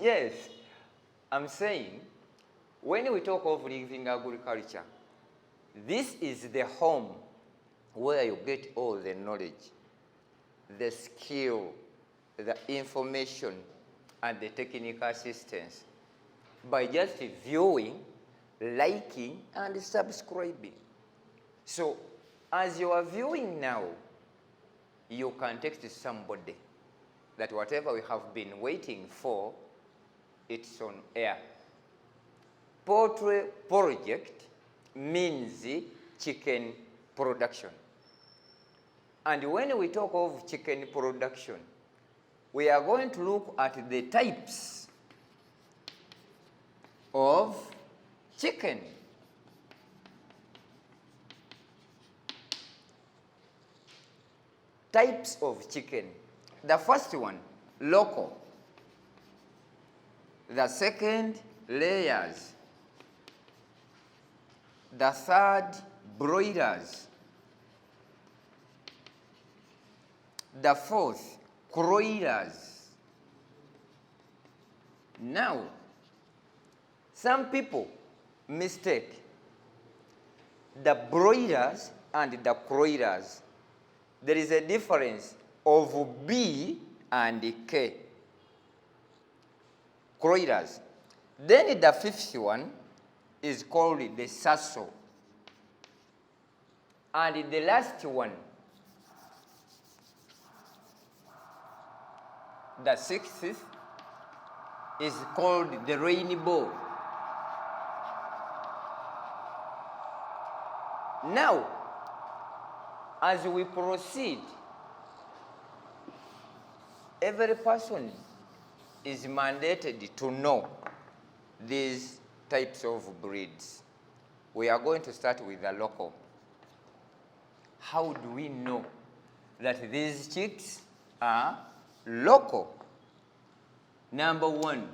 Yes, I'm saying when we talk of living agriculture, this is the home where you get all the knowledge, the skill, the information, and the technical assistance by just viewing, liking, and subscribing. So, as you are viewing now, you can text somebody that whatever we have been waiting for, it's on air. Poultry project means chicken production. And when we talk of chicken production, we are going to look at the types of chicken. Types of chicken. The first one, local. The second, layers. The third, broilers. The fourth, croilers. Now, some people mistake the broilers and the croilers. There is a difference of B and K. Croilers. Then the fifth one is called the sasso. And the last one, the sixth, is called the rainbow. Now, as we proceed, every person is mandated to know these types of breeds. We are going to start with the local. How do we know that these chicks are local? Number one,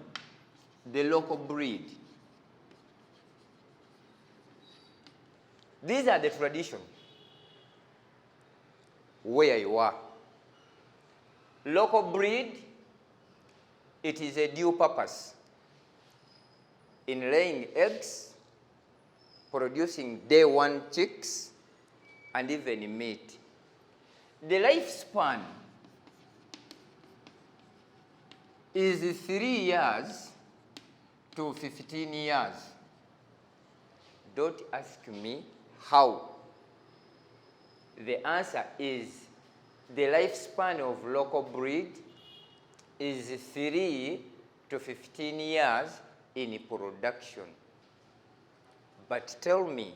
the local breed. These are the tradition where you are. Local breed, it is a dual purpose in laying eggs, producing day one chicks, and even meat. The lifespan is 3 years to 15 years. Don't ask me how. The answer is the lifespan of local breed is 3 to 15 years in production. But tell me,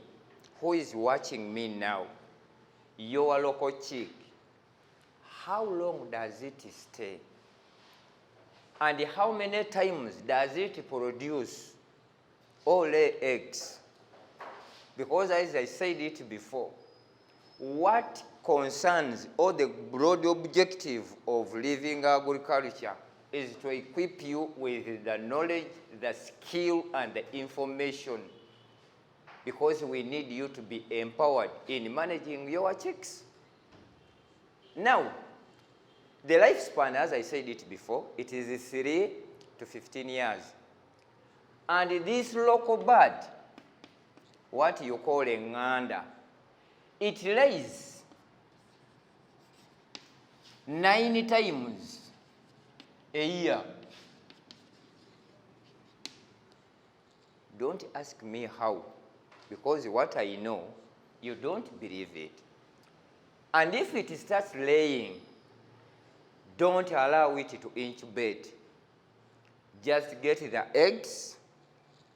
who is watching me now? Your local chick, how long does it stay? And how many times does it produce or lay eggs? Because as I said it before, what concerns or the broad objective of living agriculture is to equip you with the knowledge, the skill, and the information, because we need you to be empowered in managing your chicks. Now, the lifespan, as I said it before, it is 3 to 15 years. And this local bird, what you call a nganda, it lays 9 times a year. Don't ask me how, because what I know, you don't believe it. And if it starts laying, don't allow it to incubate. Just get the eggs.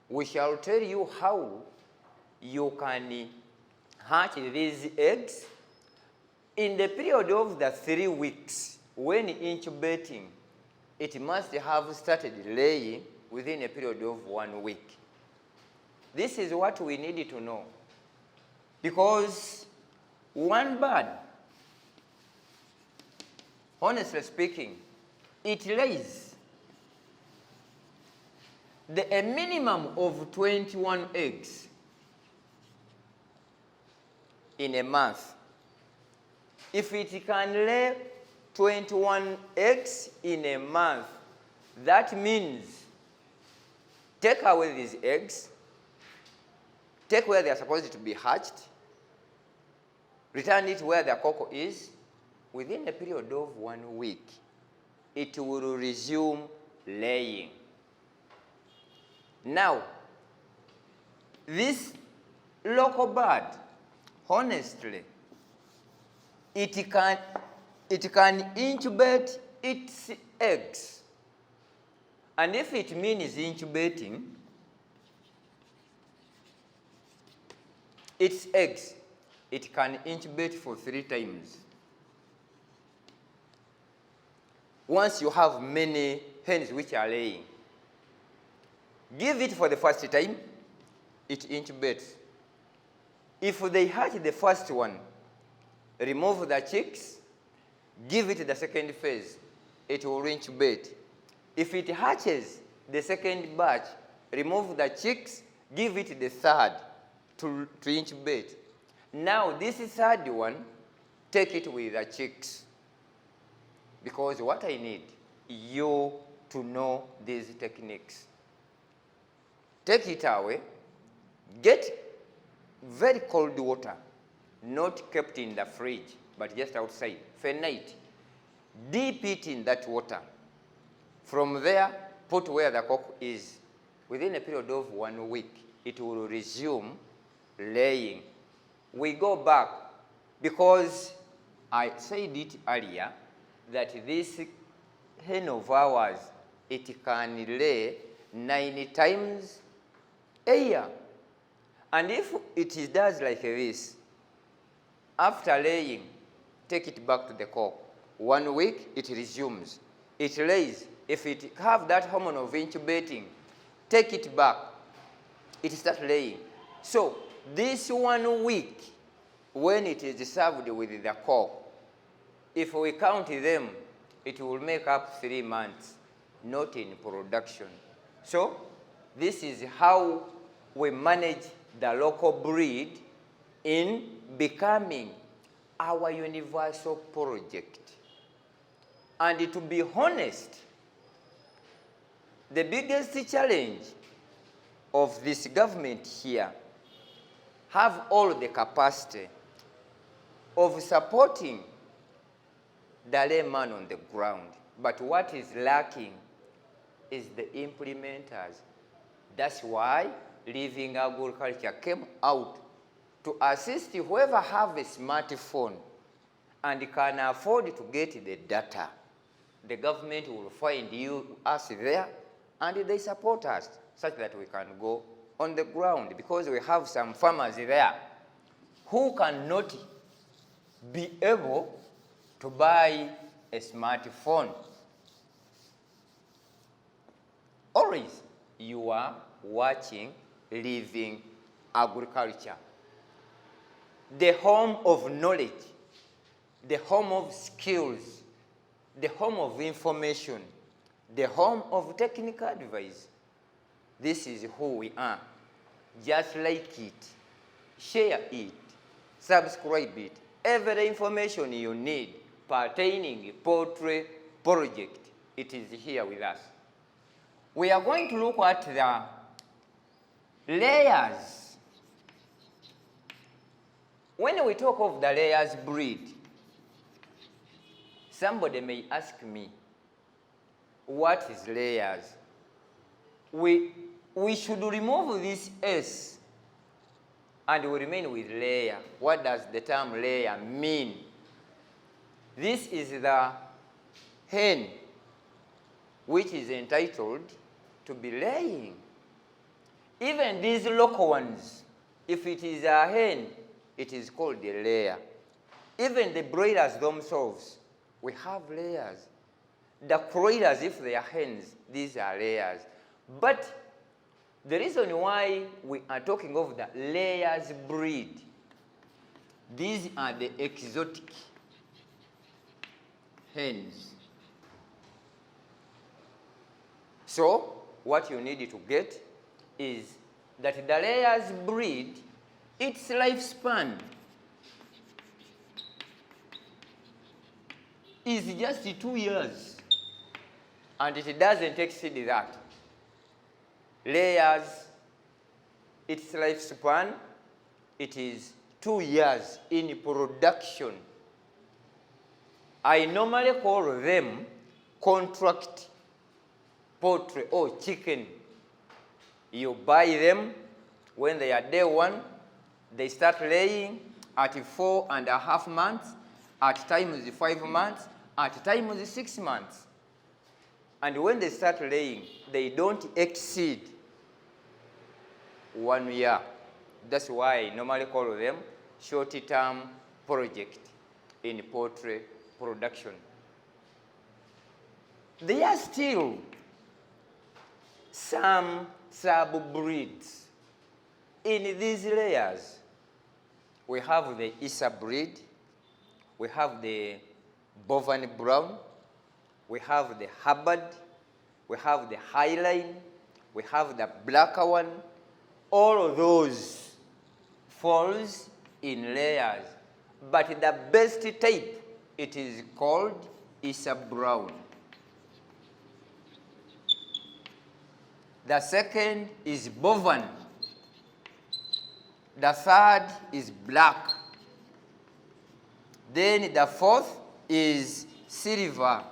We shall tell you how you can hatch these eggs. In the period of the 3 weeks, when incubating, it must have started laying within a period of 1 week. This is what we need to know. Because one bird, honestly speaking, it lays a minimum of 21 eggs in a month. If it can lay 21 eggs in a month, That means take away these eggs, take where they are supposed to be hatched, return it where the cocoa is. Within a period of 1 week, it will resume laying. Now, this local bird, honestly, it can incubate its eggs. And if it means incubating its eggs, it can incubate for 3 times. Once you have many hens which are laying, give it for the first time, it incubates. If they hatch the first one, remove the chicks, give it the second phase, it will incubate. If it hatches the second batch, remove the chicks, give it the third to incubate. Now this third one, take it with the chicks. Because what I need you to know these techniques. Take it away, get very cold water, not kept in the fridge, but just outside, overnight. Dip it in that water. From there, put where the cock is. Within a period of 1 week, it will resume laying. We go back because I said it earlier that this hen of ours, it can lay 9 times a year. And if it does like this, after laying, take it back to the cock. 1 week, it resumes. It lays. If it have that hormone of incubating, take it back. It starts laying. So this 1 week, when it is served with the cock, if we count them, it will make up 3 months, not in production. So this is how we manage the local breed in becoming our universal project. And to be honest, the biggest challenge of this government here have all the capacity of supporting the layman on the ground. But what is lacking is the implementers. That's why Living Agriculture came out to assist whoever have a smartphone and can afford to get the data. The government will find us there, and they support us such that we can go on the ground, because we have some farmers there who cannot be able to buy a smartphone. Always you are watching Living Agriculture, the home of knowledge, the home of skills, the home of information, the home of technical advice. This is who we are. Just like it, share it, subscribe it. Every information you need pertaining poultry project, it is here with us. We are going to look at the layers. When we talk of the layers breed, somebody may ask me, what is layers? We should remove this S and we remain with layer. What does the term layer mean? This is the hen which is entitled to be laying. Even these local ones, if it is a hen, it is called a layer. Even the broilers themselves, we have layers. The broilers, if they are hens, these are layers. But the reason why we are talking of the layers breed, these are the exotic hens. So what you need to get is that the layers breed, its lifespan is just 2 years. and it doesn't exceed that. Layers, its lifespan, it is 2 years in production. I normally call them contract poultry or chicken. You buy them when they are day 1, they start laying at 4.5 months, at times 5 months, at times 6 months. And when they start laying, they don't exceed 1 year. That's why I normally call them short-term project in poultry production. There are still some sub-breeds in these layers. We have the Isa breed, we have the bovine brown, we have the Hubbard, we have the Highline, we have the blacker one. All of those falls in layers. But the best type, it is called Isa brown. The second is bovine. The third is black. Then the fourth is silver.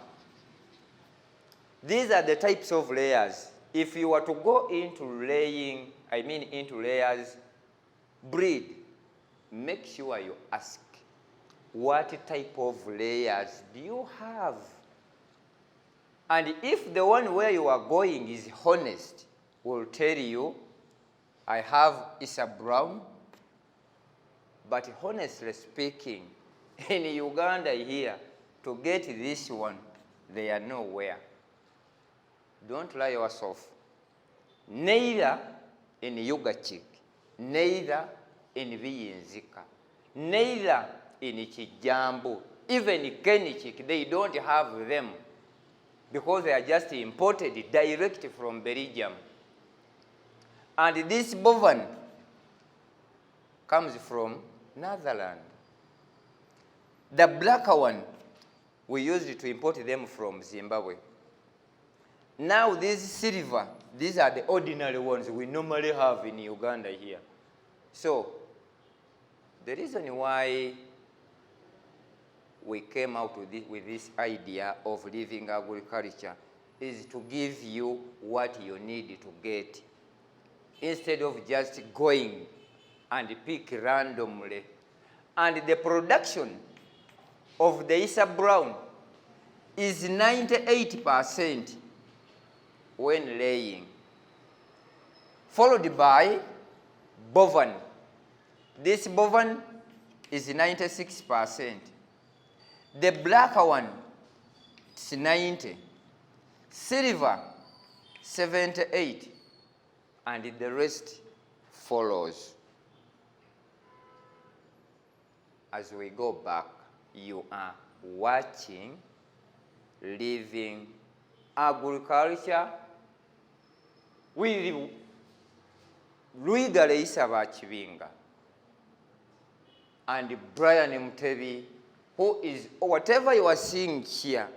These are the types of layers. If you were to go into laying, into layers breed, make sure you ask, what type of layers do you have? And if the one where you are going is honest, will tell you, I have Isa brown, but honestly speaking, in Uganda here, to get this one, they are nowhere. Don't lie yourself. Neither in Yugachik, neither in Viyinzika, neither in Kijambu, even Kenichik, they don't have them because they are just imported direct from Belgium. And this bovine comes from Netherlands. The blacker one, we used to import them from Zimbabwe. Now these silver, these are the ordinary ones we normally have in Uganda here. So the reason why we came out with this idea of living agriculture is to give you what you need to get, instead of just going and pick randomly. And the production of the Isa brown is 98% when laying, followed by bovine. This bovine is 96%. The blacker one is 90. Silver, 78. And the rest follows. As we go back, you are watching Living Agriculture with Luigare Isabachibinga and Brian Mutebi, who is, whatever you are seeing here,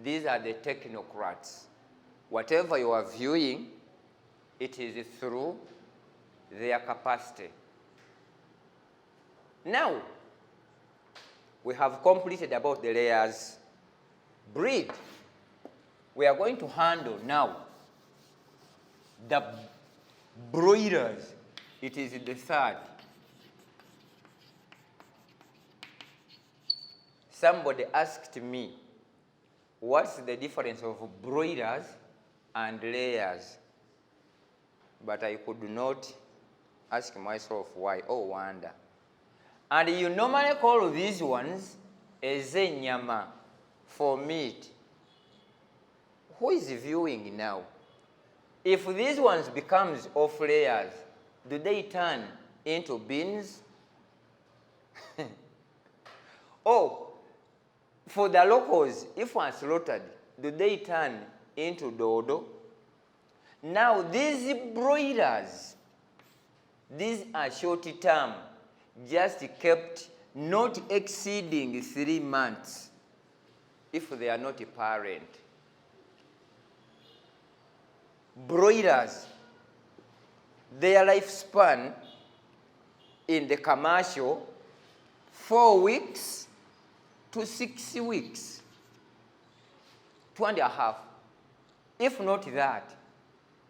these are the technocrats. Whatever you are viewing, it is through their capacity. Now, we have completed about the layers breed. We are going to handle now the broilers. It is the third. Somebody asked me, what's the difference of broilers and layers? But I could not ask myself why or wonder. And you normally call these ones ezenyama, for meat. Who is viewing now? If these ones becomes off layers, do they turn into beans? Oh, for the locals, if one slaughtered, do they turn into dodo? Now these broilers, these are short term, just kept not exceeding 3 months if they are not a parent. broilers, their lifespan in the commercial, 4 weeks to 6 weeks, 2.5, if not that,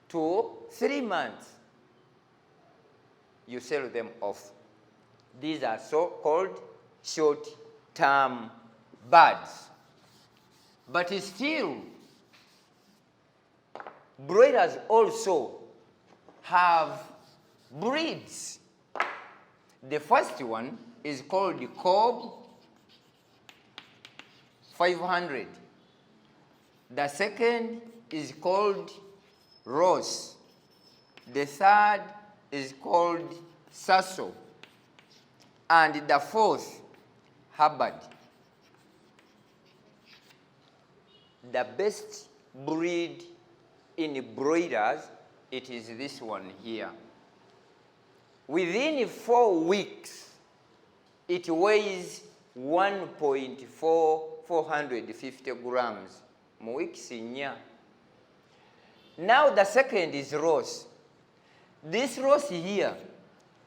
to 3 months, you sell them off. These are so-called short-term birds. But still, broilers also have breeds. The first one is called the Cobb 500. The second is called Ross. The third is called Sasso. And the fourth, Hubbard. The best breed in broilers, it is this one here. Within 4 weeks, it weighs 450 grams. Now the second is Ross. This Ross here,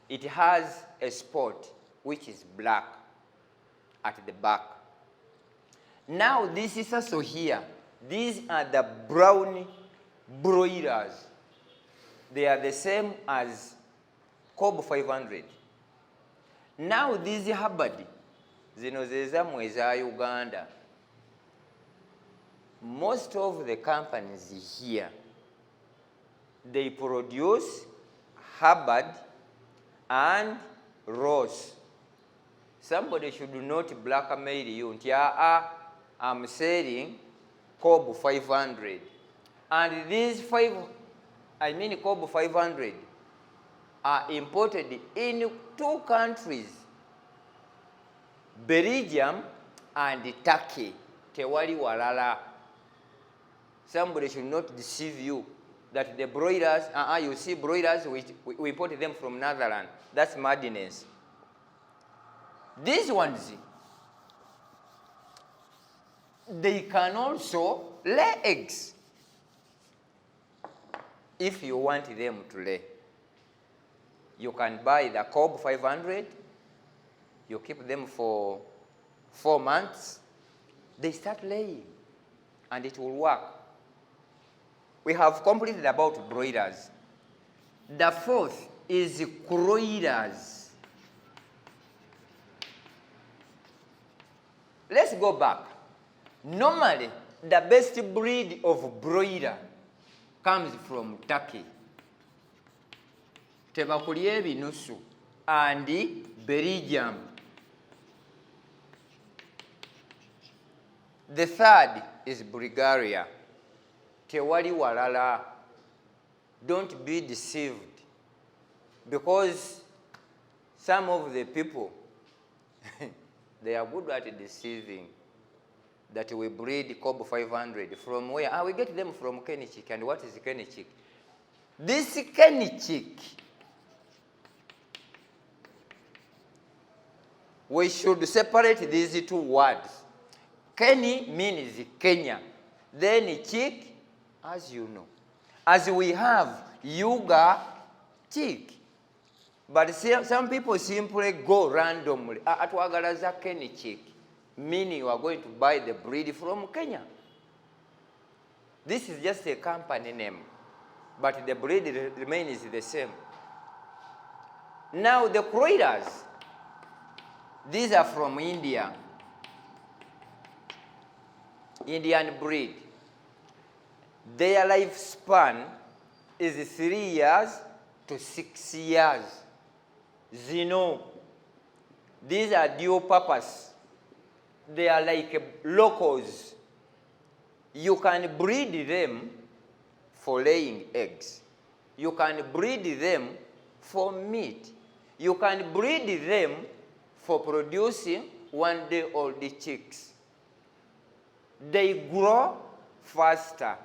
it has a spot which is black at the back. Now this is also here. These are the brown broilers. They are the same as Cobb 500. Now these Hubbard, zino zezamwe eza Uganda. Most of the companies here, they produce Hubbard and Ross. Somebody should not blackmail you. I'm selling Cobb 500. And these Cobb 500 are imported in 2 countries, Belgium and Turkey. Tewali walala. Somebody should not deceive you that the broilers, you see broilers, we import them from Netherlands. That's madness. These ones, they can also lay eggs if you want them to lay. You can buy the Cobb 500, you keep them for 4 months, they start laying, and it will work. We have completed about broilers. The fourth is croilers. Let's go back. Normally, the best breed of broiler comes from Turkey, tebakulya ebinusu, and Belgium. The third is Bulgaria. Tewali walala. Don't be deceived, because some of the people they are good at deceiving. That we breed Cobb 500 from where? We get them from Kennychick. And what is Kennychick? This Kennychick, we should separate these 2 words. Kenny means Kenya. Then chick, as you know. As we have Yuga chick. But some people simply go randomly. Atwagalaza Kennychick. Meaning you are going to buy the breed from Kenya. This is just a company name, but the breed remains the same. Now the croilers, these are from India, Indian breed. Their lifespan is 3 years to 6 years. Zino, these are dual purpose. They are like locals. You can breed them for laying eggs. You can breed them for meat. You can breed them for producing 1-day-old chicks. They grow faster.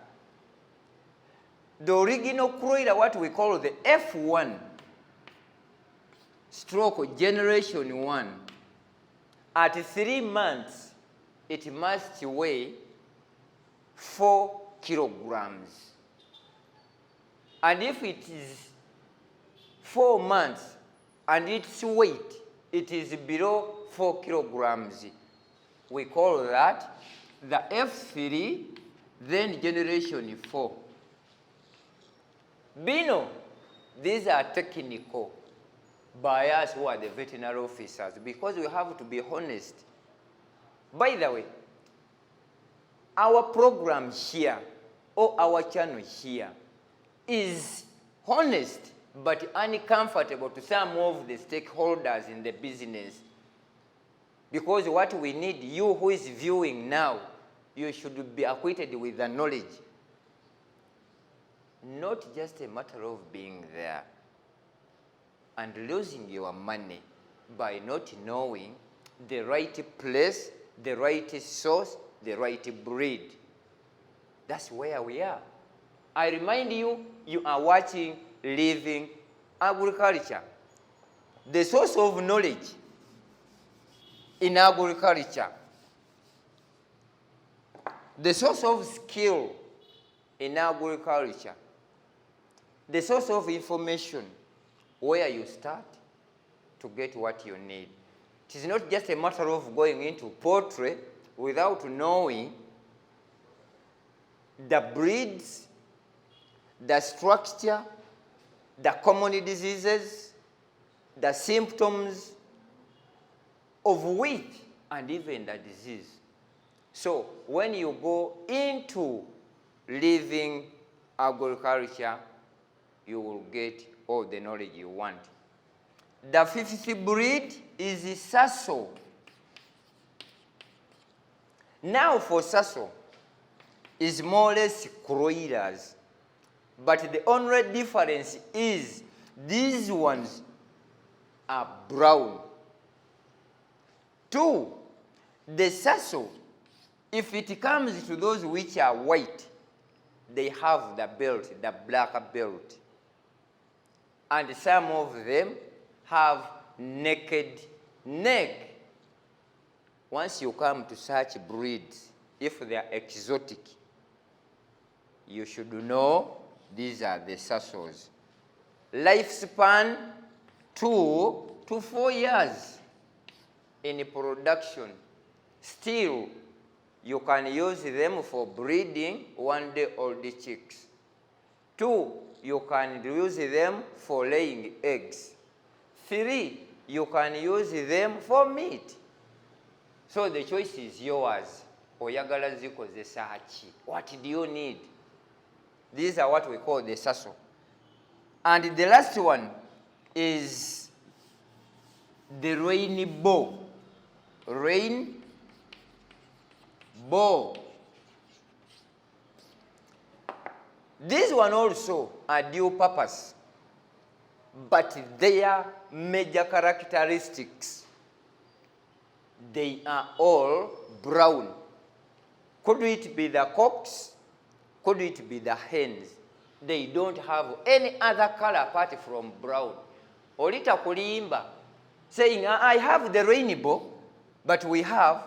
The original croiler, what we call the F1, stroke generation 1, at 3 months, it must weigh 4 kilograms. And if it is 4 months and its weight, it is below 4 kilograms, we call that the F3, then generation 4. Bino, these are technical by us who are the veterinary officers, because we have to be honest. By the way, our program here, or our channel here, is honest but uncomfortable to some of the stakeholders in the business. Because what we need, you who is viewing now, you should be acquainted with the knowledge. Not just a matter of being there and losing your money by not knowing the right place, the right source, the right breed. That's where we are. I remind you, you are watching Living Agriculture. The source of knowledge in agriculture, the source of skill in agriculture, the source of information where you start to get what you need. It is not just a matter of going into poultry without knowing the breeds, the structure, the common diseases, the symptoms of wheat, and even the disease. So when you go into living agriculture, you will get all the knowledge you want. The fifth breed is Sasso. Now for Sasso, is more or less croilers, but the only difference is these ones are brown. 2, the Sasso, if it comes to those which are white, they have the belt, the black belt. And some of them have naked neck. Once you come to such breeds, if they are exotic, you should know these are the Sassos. Lifespan 2 to 4 years in production. Still, you can use them for breeding 1-day-old chicks. 2, you can use them for laying eggs. 3, you can use them for meat. So the choice is yours. Oyagala zikozesa ki? What do you need? These are what we call the Sasso. And the last one is the rainbow. Rainbow. This one also are dual purpose, but their major characteristics, they are all brown. Could it be the cocks? Could it be the hens? They don't have any other color apart from brown. Olita kulimba saying, I have the rainbow, but we have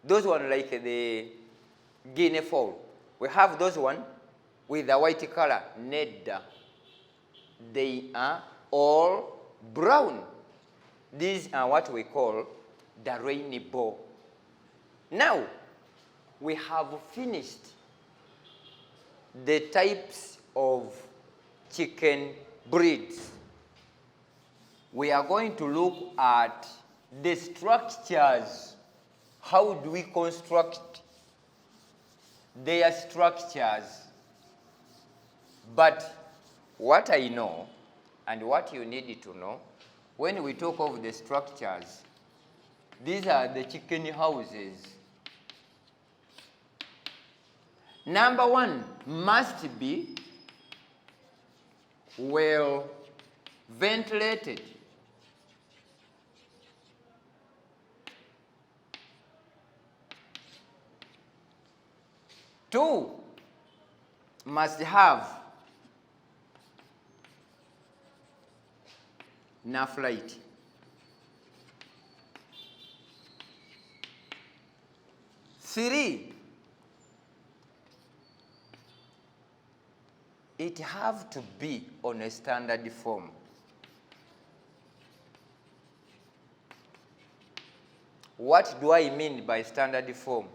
those one like the guinea fowl. We have those one with the white color, nedda. They are all brown. These are what we call the rainbow. Now, we have finished the types of chicken breeds. We are going to look at the structures. How do we construct their structures? But what I know, and what you need to know, when we talk of the structures, these are the chicken houses. Number 1 must be well ventilated. Two, must have enough light. Three, it have to be on a standard form. What do I mean by standard form?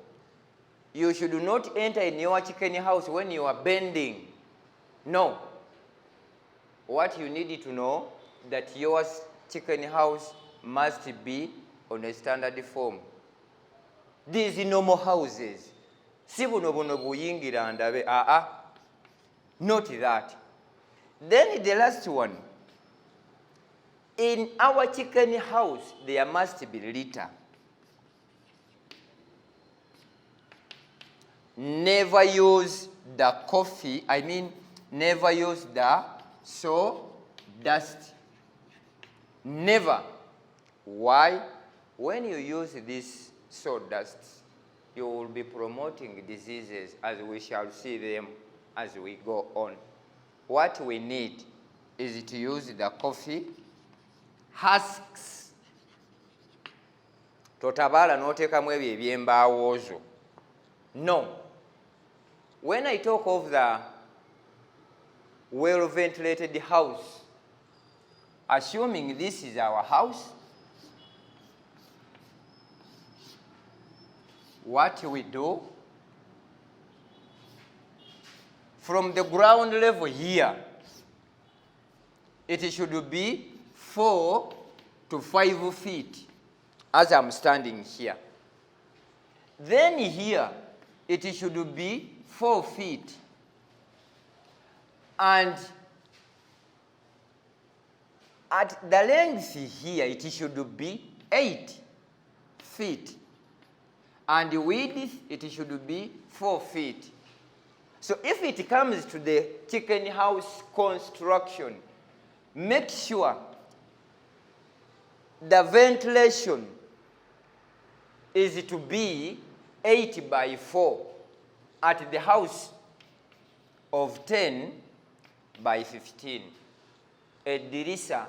You should not enter in your chicken house when you are bending. No. What you need to know, that your chicken house must be on a standard form. These normal houses, si buno buno buyingira ndabe, not that. Then the last one, in our chicken house, there must be litter. Never use the coffee, never use the sawdust. Never. Why? When you use this sawdust, you will be promoting diseases, as we shall see them as we go on. What we need is to use the coffee husks. Totabala n'otekamu ebyo ebyembaawozo. No. When I talk of the well-ventilated house, assuming this is our house, what we do, from the ground level here, it should be 4 to 5 feet, as I'm standing here. Then here, it should be 4 feet. And at the length here, it should be 8 feet. And the width, it should be 4 feet. So if it comes to the chicken house construction, make sure the ventilation is to be 8 by 4 at the house of 10 by 15. Edirisa.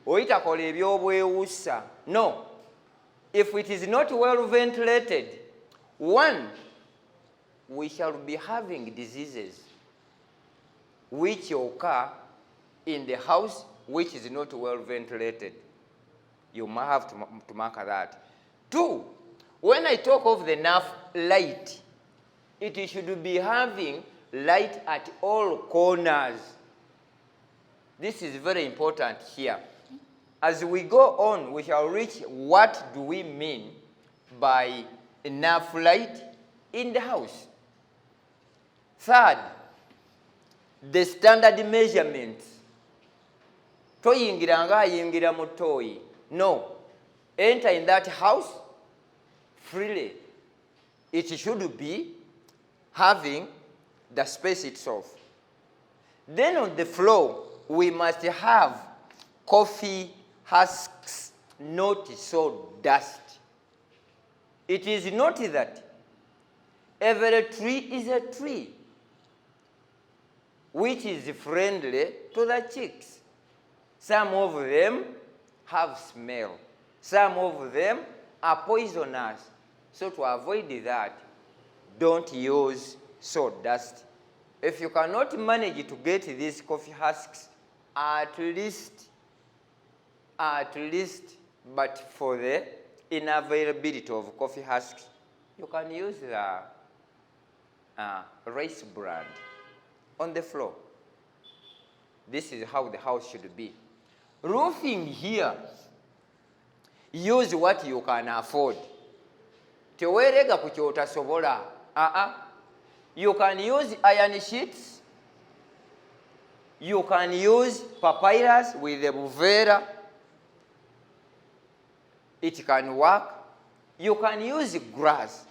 Oitakola ebyobwewusa. No. If it is not well ventilated, one, we shall be having diseases which occur in the house which is not well ventilated. You might have to mark that. Two, when I talk of the enough light, it should be having light at all corners. This is very important here. As we go on, we shall reach what do we mean by enough light in the house. Third, the standard measurements. Toyingira nga ayingira mu toyi. No. Enter in that house freely. It should be having the space itself. Then on the floor, we must have coffee husks, not sawdust. It is not that every tree is a tree which is friendly to the chicks. Some of them have smell. Some of them are poisonous. So to avoid that, don't use sawdust. If you cannot manage to get these coffee husks, at least, but for the inavailability of coffee husks, you can use the rice bran on the floor. This is how the house should be. Roofing here, use what you can afford. Tewerega kuchota sobola. You can use iron sheets. You can use papyrus with the buvera. It can work. You can use grass.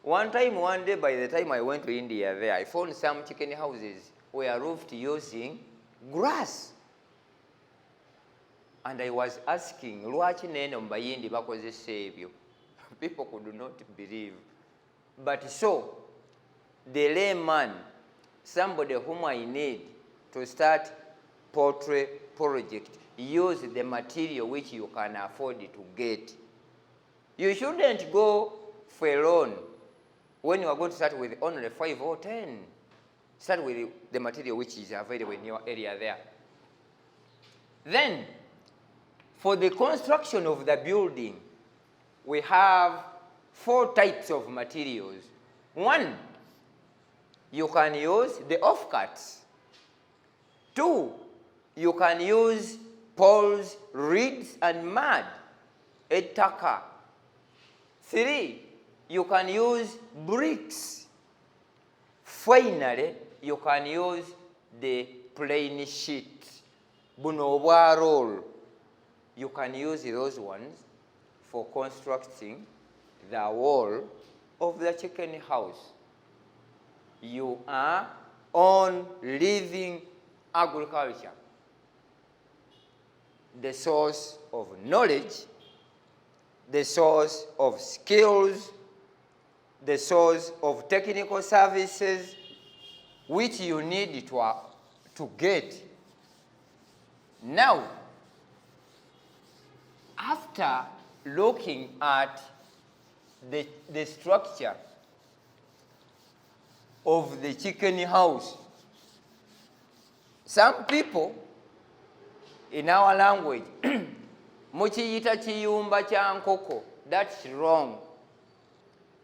One day, by the time I went to India there, I found some chicken houses were roofed using grass. And I was asking, people could not believe. But so, the layman, somebody whom I need to start poultry project, use the material which you can afford to get. You shouldn't go for a loan when you are going to start with only 5 or 10. Start with the material which is available in your area there. Then, for the construction of the building, we have 4 types of materials. 1, you can use the offcuts. 2, you can use poles, reeds, and mud, ettaka. 3, you can use bricks. Finally, you can use the plain sheet. Buno bwa roll. You can use those ones for constructing the wall of the chicken house. You are on living agriculture, the source of knowledge, the source of skills, the source of technical services which you need to get. Now, after looking at the structure of the chicken house, some people in our language, muchiyita chiyumba cha nkoko. That's wrong.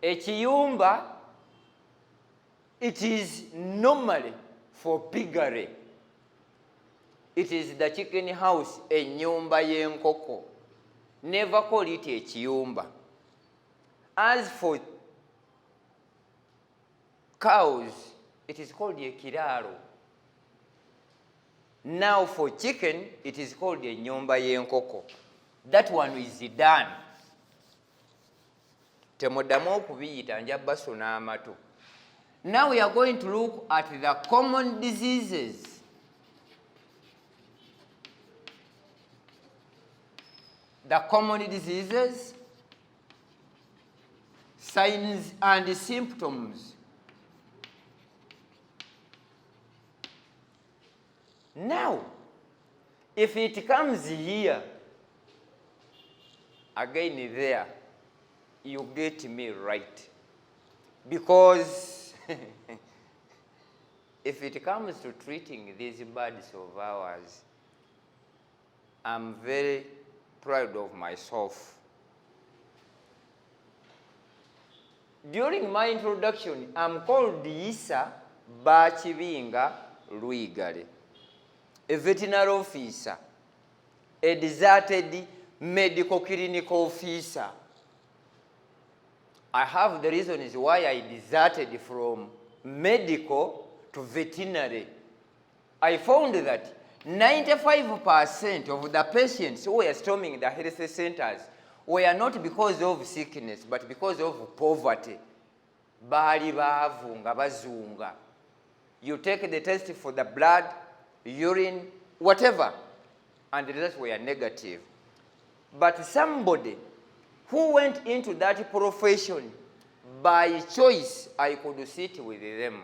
A chiyumba, it is normally for piggery. It is the chicken house, a nyumba yenkoko. Never call it a chiyumba. As for cows, it is called a kiraro. Now for chicken, it is called a nyumba yenkoko. That one is done. Temodamo kubiyita njaba sunamatu. Now we are going to look at the common diseases. The common diseases, signs and symptoms. Now, if it comes here, again there, you get me right. Because if it comes to treating these birds of ours, I'm very proud of myself. During my introduction, I'm called Isa Bachibinga Luigare, a veterinary officer, a deserted medical clinical officer. I have the reasons why I deserted from medical to veterinary. I found that 95% of the patients who were storming the health centers were not because of sickness, but because of poverty. Bali bavunga bazunga. You take the test for the blood, urine, whatever, and the results were negative. But somebody who went into that profession by choice, I could sit with them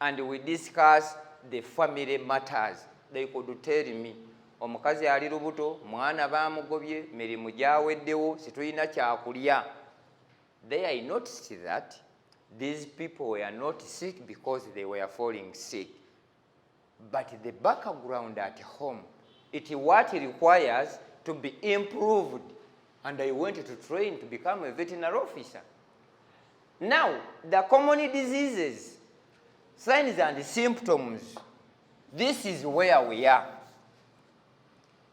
and we discuss the family matters. They could tell me, omukazi ali lubuto, mwana bamugobye, mirimu gyaweddewo, situlina kyakulya. There I noticed that these people were not sick because they were falling sick. But the background at home, it what requires to be improved. And I went to train to become a veterinary officer. Now, the common diseases, signs and symptoms, this is where we are.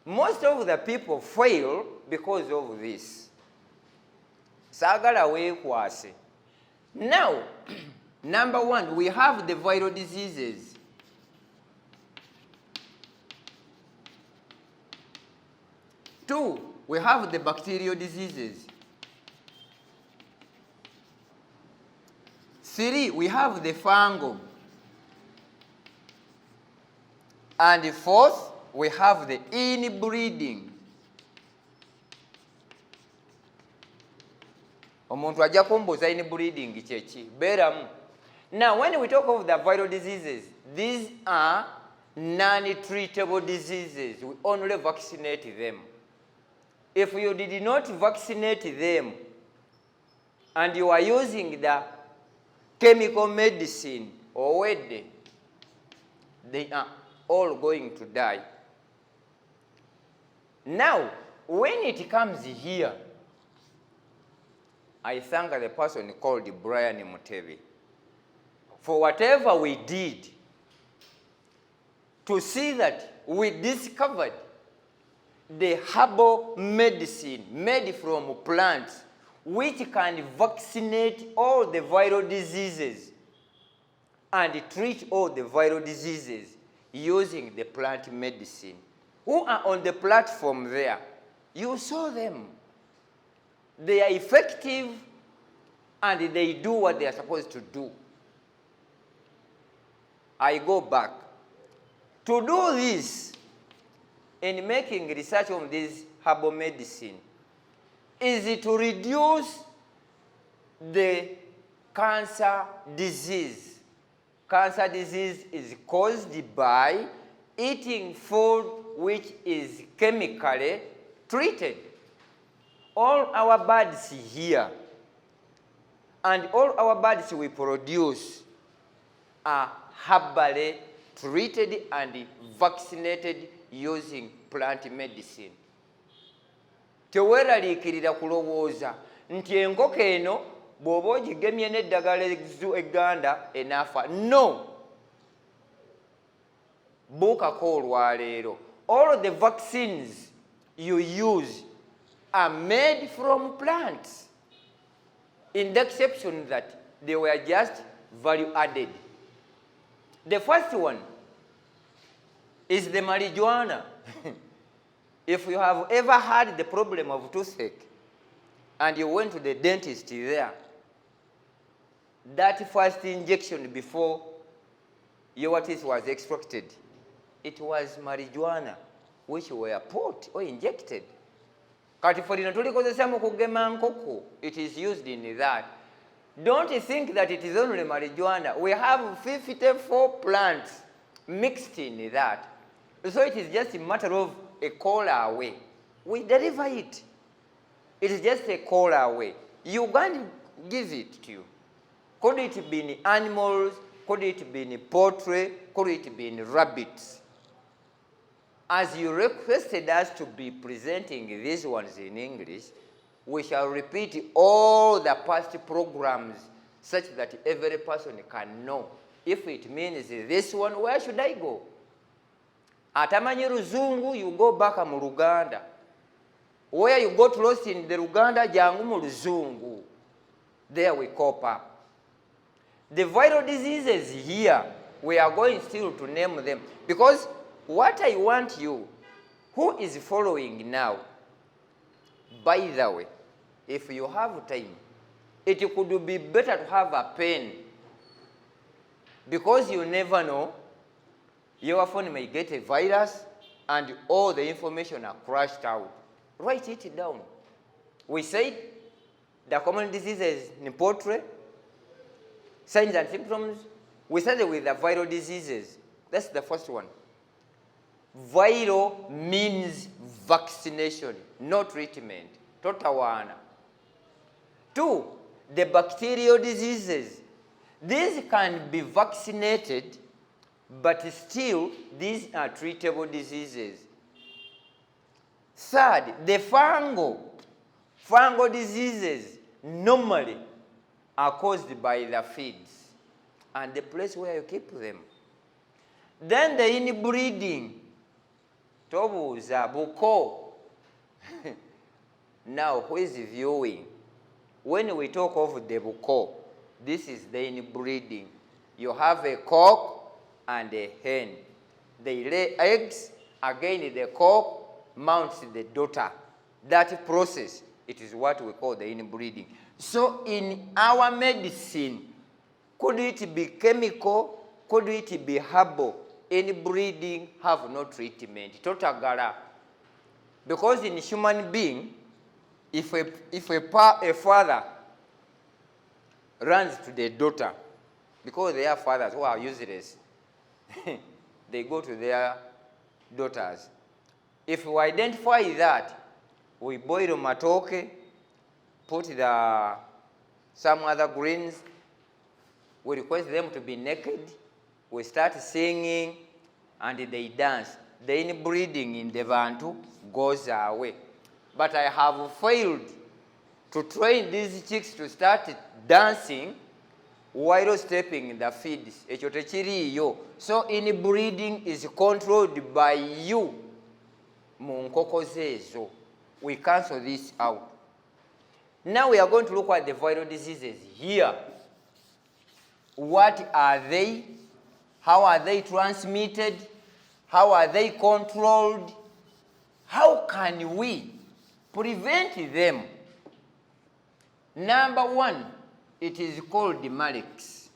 Most of the people fail because of this. Sagala wekwase. Now, number 1, we have the viral diseases. Two, we have the bacterial diseases. 3, we have the fungal. And the 4th, we have the inbreeding. Omuntu ajja kumbuuza inbreeding kyeki beeramu. Now, when we talk of the viral diseases, these are non-treatable diseases. We only vaccinate them. If you did not vaccinate them and you are using the chemical medicine or they are all going to die. Now, when it comes here, I thank the person called Brian Mutebi for whatever we did to see that we discovered the herbal medicine made from plants which can vaccinate all the viral diseases and treat all the viral diseases using the plant medicine. Who are on the platform there? You saw them. They are effective and they do what they are supposed to do. I go back. To do this, in making research on this herbal medicine, is to reduce the cancer disease. Cancer disease is caused by eating food which is chemically treated. All our birds here and all our birds we produce are herbally treated and vaccinated using plant medicine. Teweraliikirira kulowooza nti enkoko eno bw'oba ogigemye n'eddagala egganda enafa. No. Buukako olwaleero. All of the vaccines you use are made from plants, in the exception that they were just value added. The first one is the marijuana. If you have ever had the problem of toothache and you went to the dentist there, that first injection before your teeth was extracted, it was marijuana which were put or injected. Kati folino tulikozesa mu kugema nkoko, it is used in that. Don't think that it is only marijuana. We have 54 plants mixed in that. So it is just a matter of a call away. We deliver it. It is just a call away. You can't give it to you. Could it be in animals? Could it be in poultry? Could it be in rabbits? As you requested us to be presenting these ones in English, we shall repeat all the past programs such that every person can know. If it means this one, where should I go? Atamanyi Luzungu, you go back mu Luganda. Where you got lost in the Luganda, jangu mu Luzungu. There we cope up. The viral diseases here, we are going still to name them. Because what I want you, who is following now, by the way, if you have time, it could be better to have a pen. Because you never know, your phone may get a virus and all the information are crashed out. Write it down. We said the common diseases in poultry, signs and symptoms. We started with the viral diseases. That's the first one. Viral means vaccination, no treatment. Totawana. 2, the bacterial diseases. These can be vaccinated, but still these are treatable diseases. 3rd, the fungal diseases normally are caused by the feeds and the place where you keep them. Then the inbreeding. Tobuza, buko. Now, who is viewing? When we talk of the buko, this is the inbreeding. You have a cock and a hen. They lay eggs. Again, the cock mounts the daughter. That process, it is what we call the inbreeding. So in our medicine, could it be chemical? Could it be herbal? Inbreeding have no treatment. Totagara. Because in human being, if a father runs to the daughter, because they are fathers who are useless, they go to their daughters. If we identify that, we boil matoke, put some other greens, we request them to be naked, we start singing, and they dance. The inbreeding in the Bantu goes away. But I have failed to train these chicks to start dancing while stepping in the feeds. So inbreeding is controlled by you. We cancel this out. Now we are going to look at the viral diseases here. What are they? How are they transmitted? How are they controlled? How can we prevent them? Number one, it is called the Malex.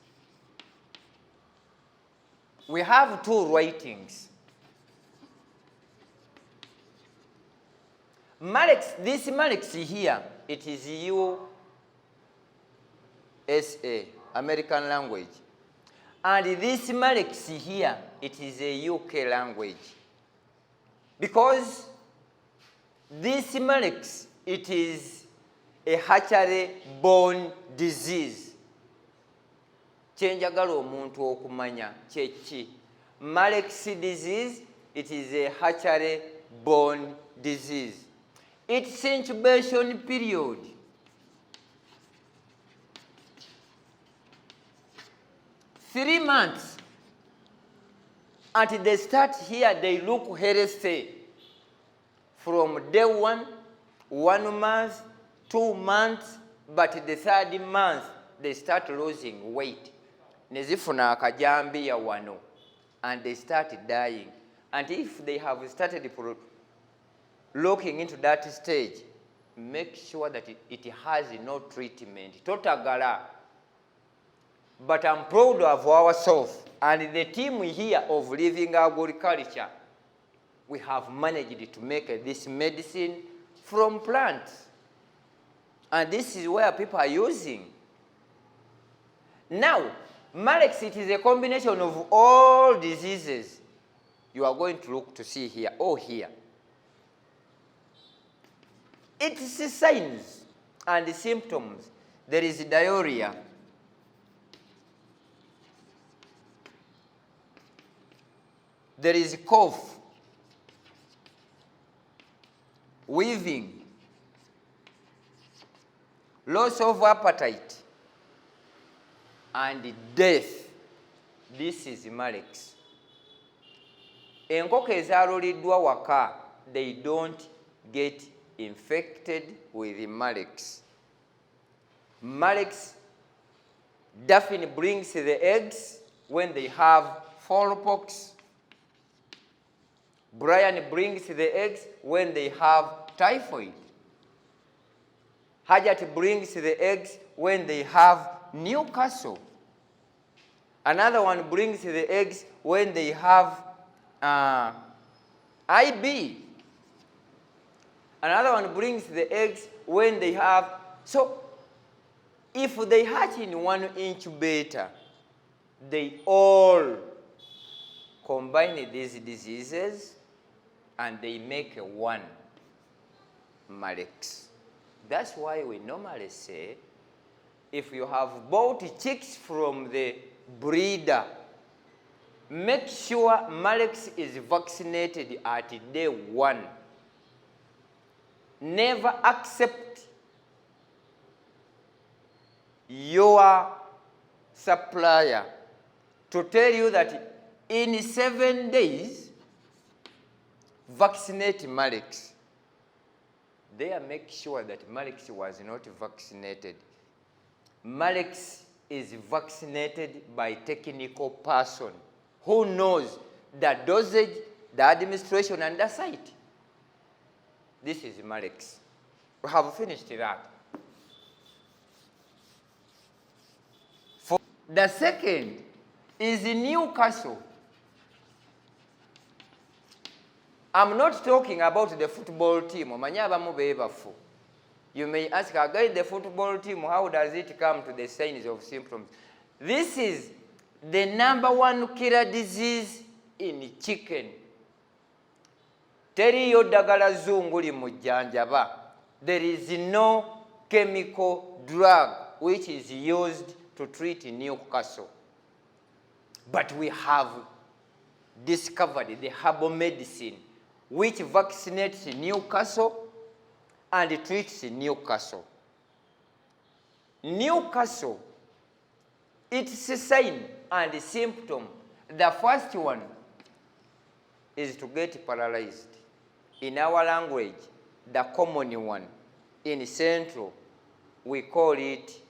We have two writings. Malex, this Malex here, it is USA, American language. And this Malex here, it is a UK language. Because this Malex, it is a hatchery-borne disease. Chenjagala omuntu okumanya chechi. Malex disease, it is a hatchery-borne disease. Its incubation period (3 months). At the start here, they look healthy. From day 1, 1 month, 2 months, but the 3rd month, they start losing weight. Nezifuna akajambiya wano, and they start dying. And if they have started looking into that stage, make sure that it has no treatment. Totagala. But I'm proud of ourselves and the team here of Living Agriculture. We have managed to make this medicine from plants. And this is where people are using. Now, Malex, it is a combination of all diseases. You are going to look to see here, here. Its signs and symptoms. There is diarrhea. There is cough, weaving, loss of appetite, and death. This is Malex. Enkoko ezaloliddwa waka, they don't get infected with Malex. Malex definitely brings the eggs when they have smallpox. Brian brings the eggs when they have typhoid. Hajat brings the eggs when they have Newcastle. Another one brings the eggs when they have IB. Another one brings the eggs when they have... So, if they hatch in one incubator, they all combine these diseases and they make one Malex. That's why we normally say, if you have bought chicks from the breeder, make sure Malex is vaccinated at day 1. Never accept your supplier to tell you that in 7 days, vaccinate Malex. There, make sure that Malex was not vaccinated. Malex is vaccinated by technical person who knows the dosage, the administration, and the site. This is Malex. We have finished that. For the second is Newcastle. I'm not talking about the football team. You may ask, again, the football team, how does it come to the signs of symptoms? This is the #1 killer disease in chicken. Teriyo ddagala zungu limujjanjaba. There is no chemical drug which is used to treat Newcastle. But we have discovered the herbal medicine which vaccinates Newcastle and treats Newcastle. Newcastle, its sign and symptom, the first one is to get paralyzed. In our language, the common one, in Central, we call it,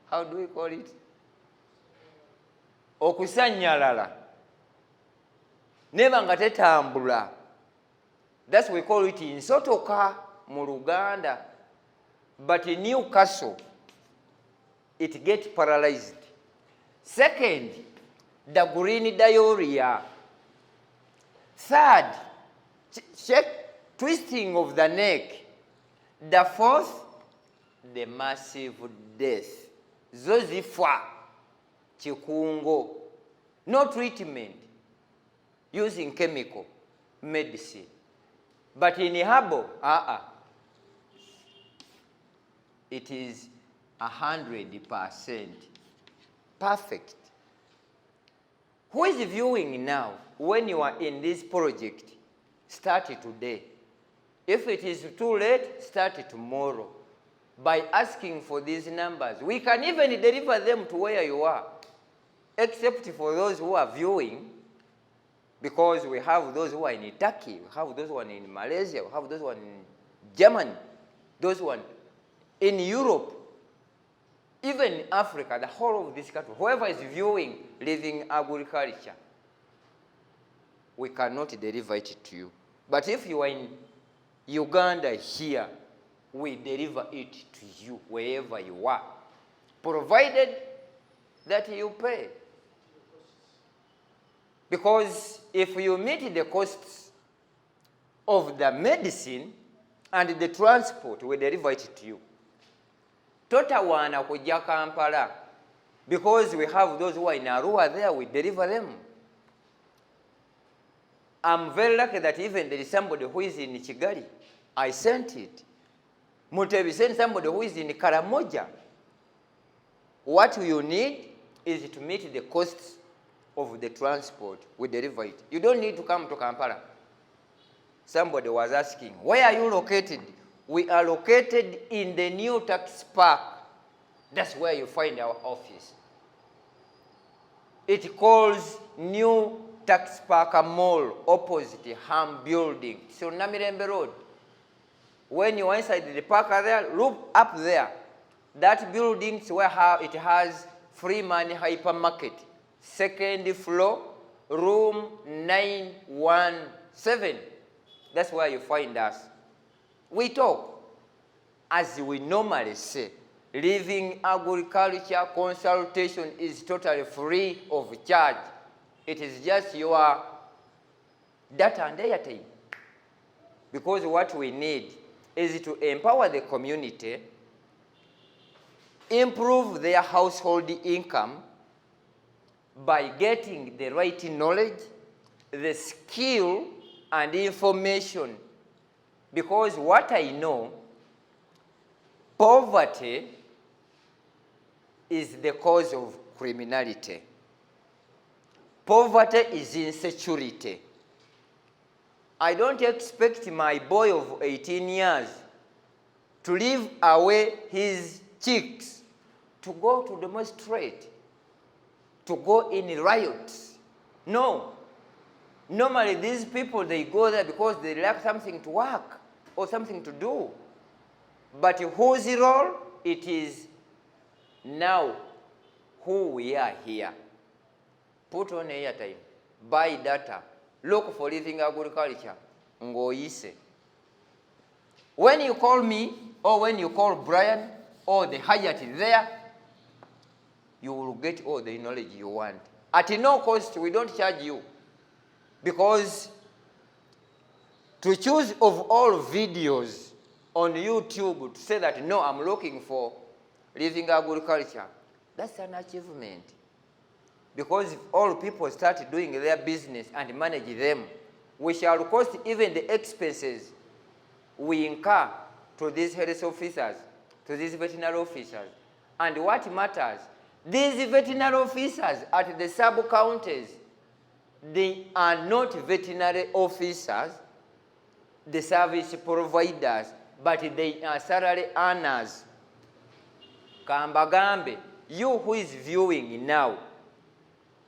how do we call it? Okusanyalala. Neba nga tetambula. That's we call it insotoka mu Luganda. But in Newcastle, it gets paralyzed. Second, the green diarrhea. Third, twisting of the neck. The fourth, the massive death. Zozifa, chikungo. No treatment using chemical medicine. But in herbal, it is 100% perfect. Who is viewing now? When you are in this project, start it today. If it is too late, start it tomorrow. By asking for these numbers, we can even deliver them to where you are, except for those who are viewing, because we have those who are in Turkey, we have those who are in Malaysia, we have those who are in Germany, those who are in Europe, even in Africa, the whole of this country, whoever is viewing living agriculture, we cannot deliver it to you. But if you are in Uganda here, we deliver it to you wherever you are, provided that you pay. Because if you meet the costs of the medicine and the transport, we deliver it to you. Totawana kujja Kampala, because we have those who are in Arua there, we deliver them. I'm very lucky that even there is somebody who is in Kigali. I sent it. Mutebi sent somebody who is in Karamoja. What you need is to meet the costs of the transport. We deliver it. You don't need to come to Kampala. Somebody was asking, where are you located? We are located in the new tax park. That's where you find our office. It calls New Tax Park Mall, opposite Ham Building, so Namirembe Road. When you are inside the park there, look up there. That building is where it has free money hypermarket. Second floor, room 917. That's where you find us. We talk, as we normally say, living agriculture consultation is totally free of charge. It is just your data and airtime. Because what we need is to empower the community, improve their household income by getting the right knowledge, the skill, and information. Because what I know, poverty is the cause of criminality. Poverty is insecurity. I don't expect my boy of 18 years to leave away his chicks to go to demonstrate, to go in riots. No. Normally these people, they go there because they lack something to work or something to do. But whose role? It is now who we are here. Put on airtime, buy data, look for living agriculture, ngoise. When you call me, or when you call Brian, or the Hyatt there, you will get all the knowledge you want. At no cost, we don't charge you. Because to choose of all videos on YouTube to say that, no, I'm looking for living agriculture, that's an achievement. Because if all people start doing their business and manage them, we shall cost even the expenses we incur to these health officers, to these veterinary officers. And what matters, these veterinary officers at the sub-counties They are not veterinary officers, the service providers, but they are salary earners. Kambagambe, you who is viewing now,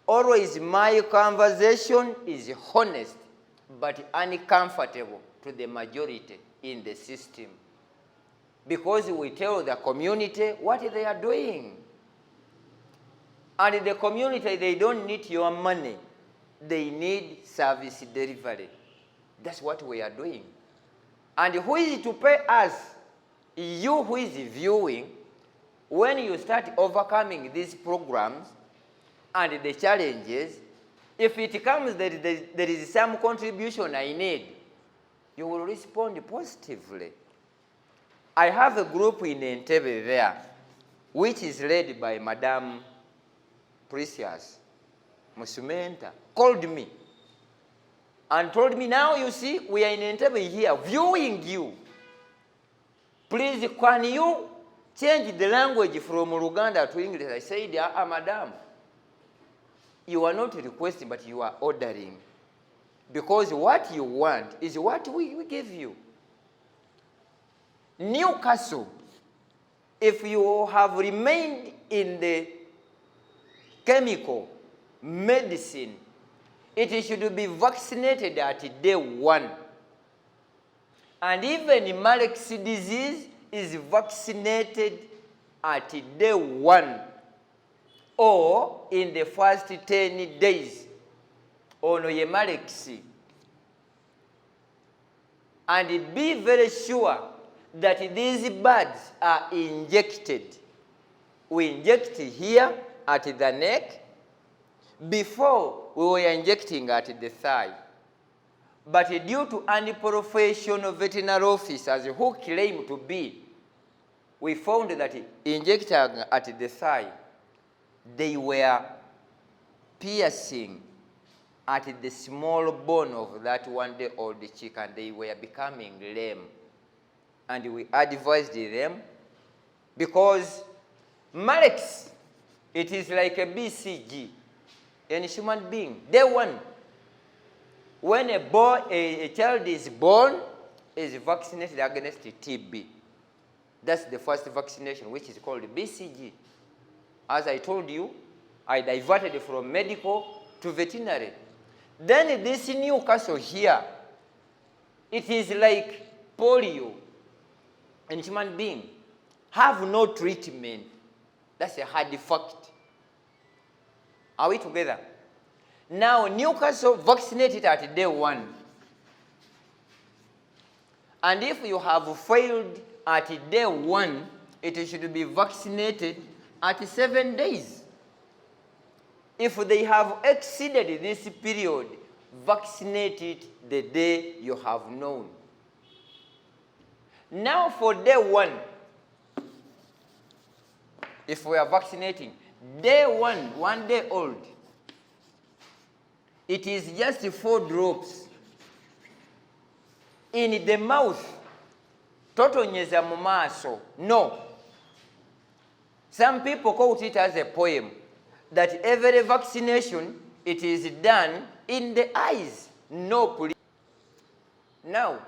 always my conversation is honest but uncomfortable to the majority in the system, because we tell the community what they are doing. And the community, they don't need your money. They need service delivery. That's what we are doing. And who is to pay us? You who is viewing. When you start overcoming these programs and the challenges, if it comes that there is some contribution I need, you will respond positively. I have a group in Entebbe there, which is led by Madame Precious Musumenta, called me and told me, now you see, we are in Entebbe here viewing you. Please, can you change the language from Luganda to English? I said, Madam, you are not requesting, but you are ordering. Because what you want is what we give you. Newcastle, if you have remained in the chemical medicine, it should be vaccinated at day 1. And even Marek's disease is vaccinated at day 1 or in the first 10 days on Marek's. And be very sure that these birds are injected. We inject here at the neck. Before, we were injecting at the thigh. But due to unprofessional veterinary officers who claim to be, we found that injecting at the thigh, they were piercing at the small bone of that one-day-old chicken. They were becoming lame. And we advised them, because Marek's, it is like a BCG in a human being. Day 1, when a child is born, is vaccinated against TB. That's the first vaccination, which is called BCG. As I told you, I diverted from medical to veterinary. Then this Newcastle here, it is like polio in human being. Have no treatment. That's a hard fact. Are we together? Now, Newcastle vaccinated at day 1. And if you have failed at day 1, it should be vaccinated at 7 days. If they have exceeded this period, vaccinate it the day you have known. Now for day 1, if we are vaccinating, day 1, 1 day old, it is just 4 drops in the mouth. Totonyeza mu maaso. No. Some people quote it as a poem, that every vaccination, it is done in the eyes. No, please. Now,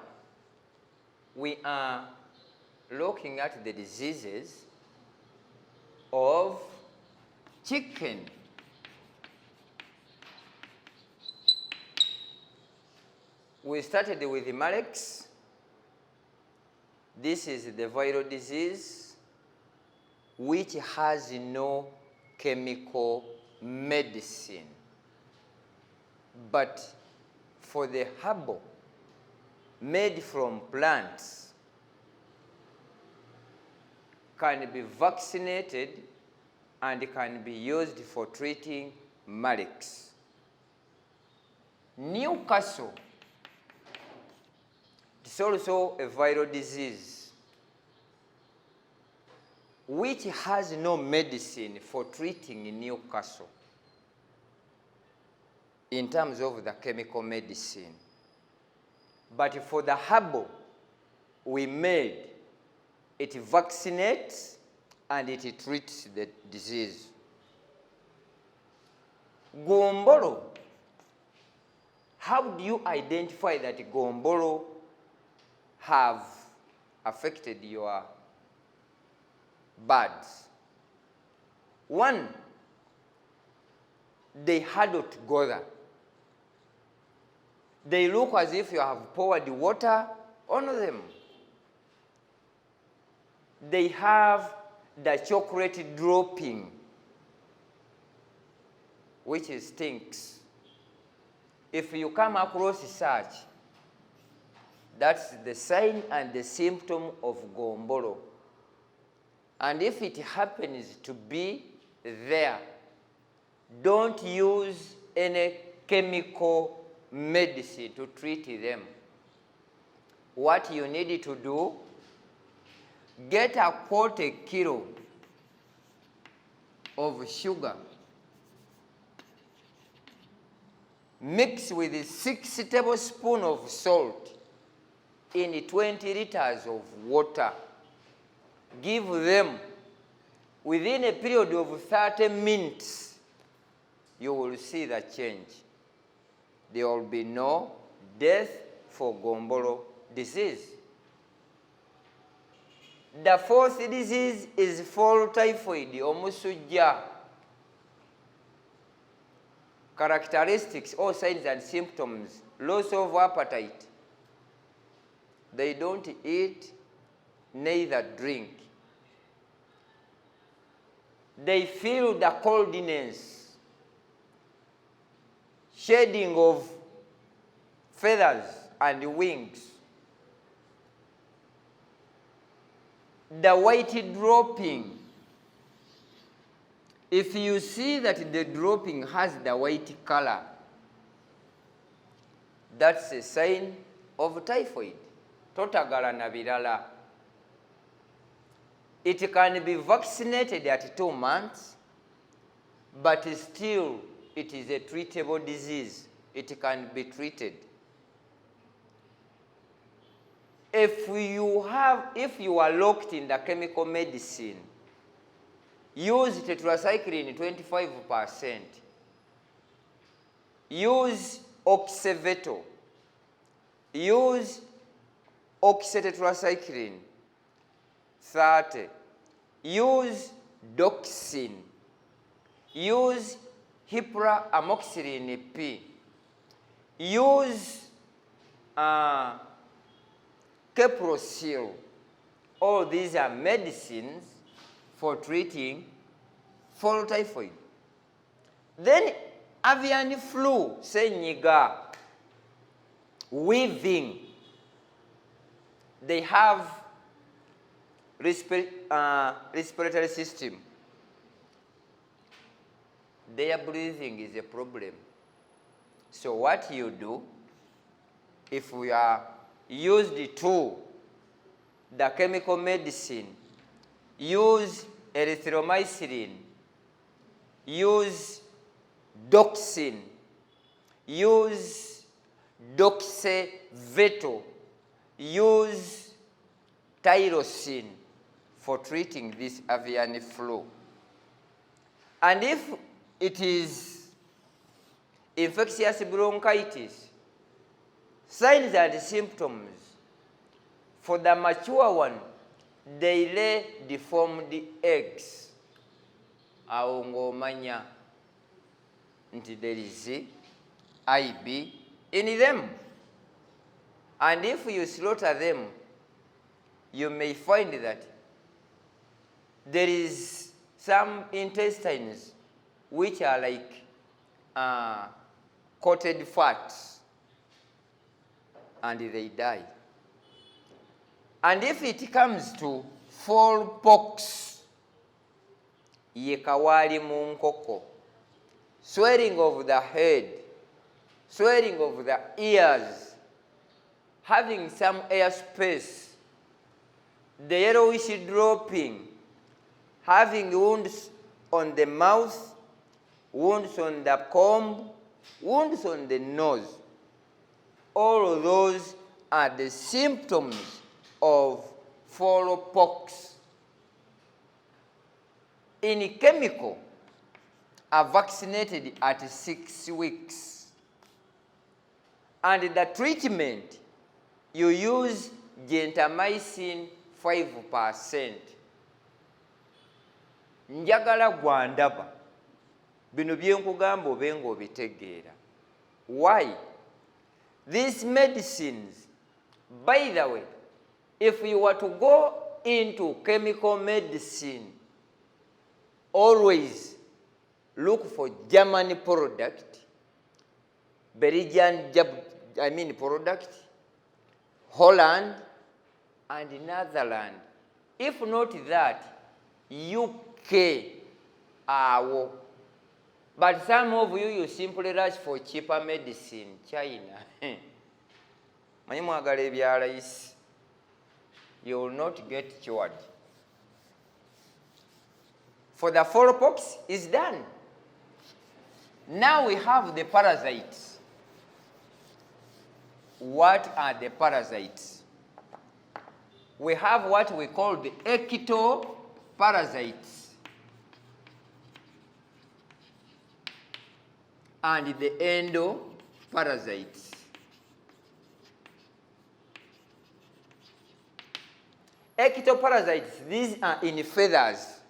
we are looking at the diseases of chicken. We started with the Marek's. This is the viral disease which has no chemical medicine. But for the herbal made from plants can be vaccinated and can be used for treating Marek's. Newcastle, it's also a viral disease which has no medicine for treating Newcastle in terms of the chemical medicine. But for the herbal, we made it vaccinates and it treats the disease. Gombolo, How do you identify that gombolo have affected your birds? One, they huddle together. They look as if you have poured water on them. They have the chocolate dropping, which stinks. If you come across such, that's the sign and the symptom of gombolo. And if it happens to be there, don't use any chemical medicine to treat them. What you need to do, get a quarter kilo of sugar, mix with 6 tablespoons of salt in 20 liters of water. Give them within a period of 30 minutes. You will see the change. There will be no death for gombolo disease. The fourth disease is fall typhoid, omusujja. Characteristics or signs and symptoms: loss of appetite. They don't eat, neither drink. They feel the coldness, shedding of feathers and wings. The white dropping. If you see that the dropping has the white color, that's a sign of typhoid. Totagala na birala. It can be vaccinated at 2 months, but still it is a treatable disease. It can be treated. If you are locked in the chemical medicine, use tetracycline 25%. Use oxyveto. Use oxytetracycline 30. Use doxin. Use hyperamoxicillin P. Use Keprosil. All these are medicines for treating fall typhoid. Then avian flu, senyiga, weaving. They have respiratory system. Their breathing is a problem. So what you do, if we are used to the chemical medicine, use erythromycin, use doxin, use doxyveto, use tyrosine for treating this avian flu. And if it is infectious bronchitis, signs and symptoms: for the mature one, they lay deformed eggs. Awo ng'omanya nti there is IB in them. And if you slaughter them, you may find that there is some intestines which are like coated fat, and they die. And if it comes to fall pox, ye kawali mu nkoko, swelling of the head, swelling of the ears, having some air space, the yellowish dropping, having wounds on the mouth, wounds on the comb, wounds on the nose. All of those are the symptoms of fall pox. In chemical, are vaccinated at 6 weeks. And the treatment, you use gentamicin 5%. Njagala gwandaba. Bino byenkugamba obenga obitegeera. Why? These medicines, by the way, if you were to go into chemical medicine, always look for German product, Belgian product, Holland, and Netherlands. If not that, UK. But some of you simply rush for cheaper medicine, China. You will not get cured. For the fowlpox is done. Now we have the parasites. What are the parasites? We have what we call the ectoparasites and the endoparasites. Ectoparasites, these are in feathers.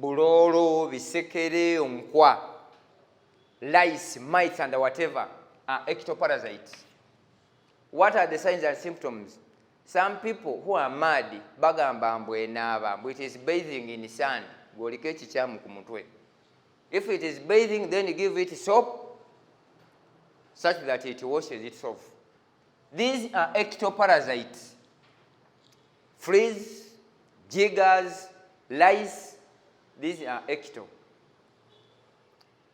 Buloro, bisekere, unkwa, lice, mites, and whatever are ectoparasites. What are the signs and symptoms? Some people who are mad, bagamba mbwenaba, it is bathing in sand. If it is bathing, then you give it soap such that it washes it off. These are ectoparasites. Fleas, jiggers, lice, these are ecto.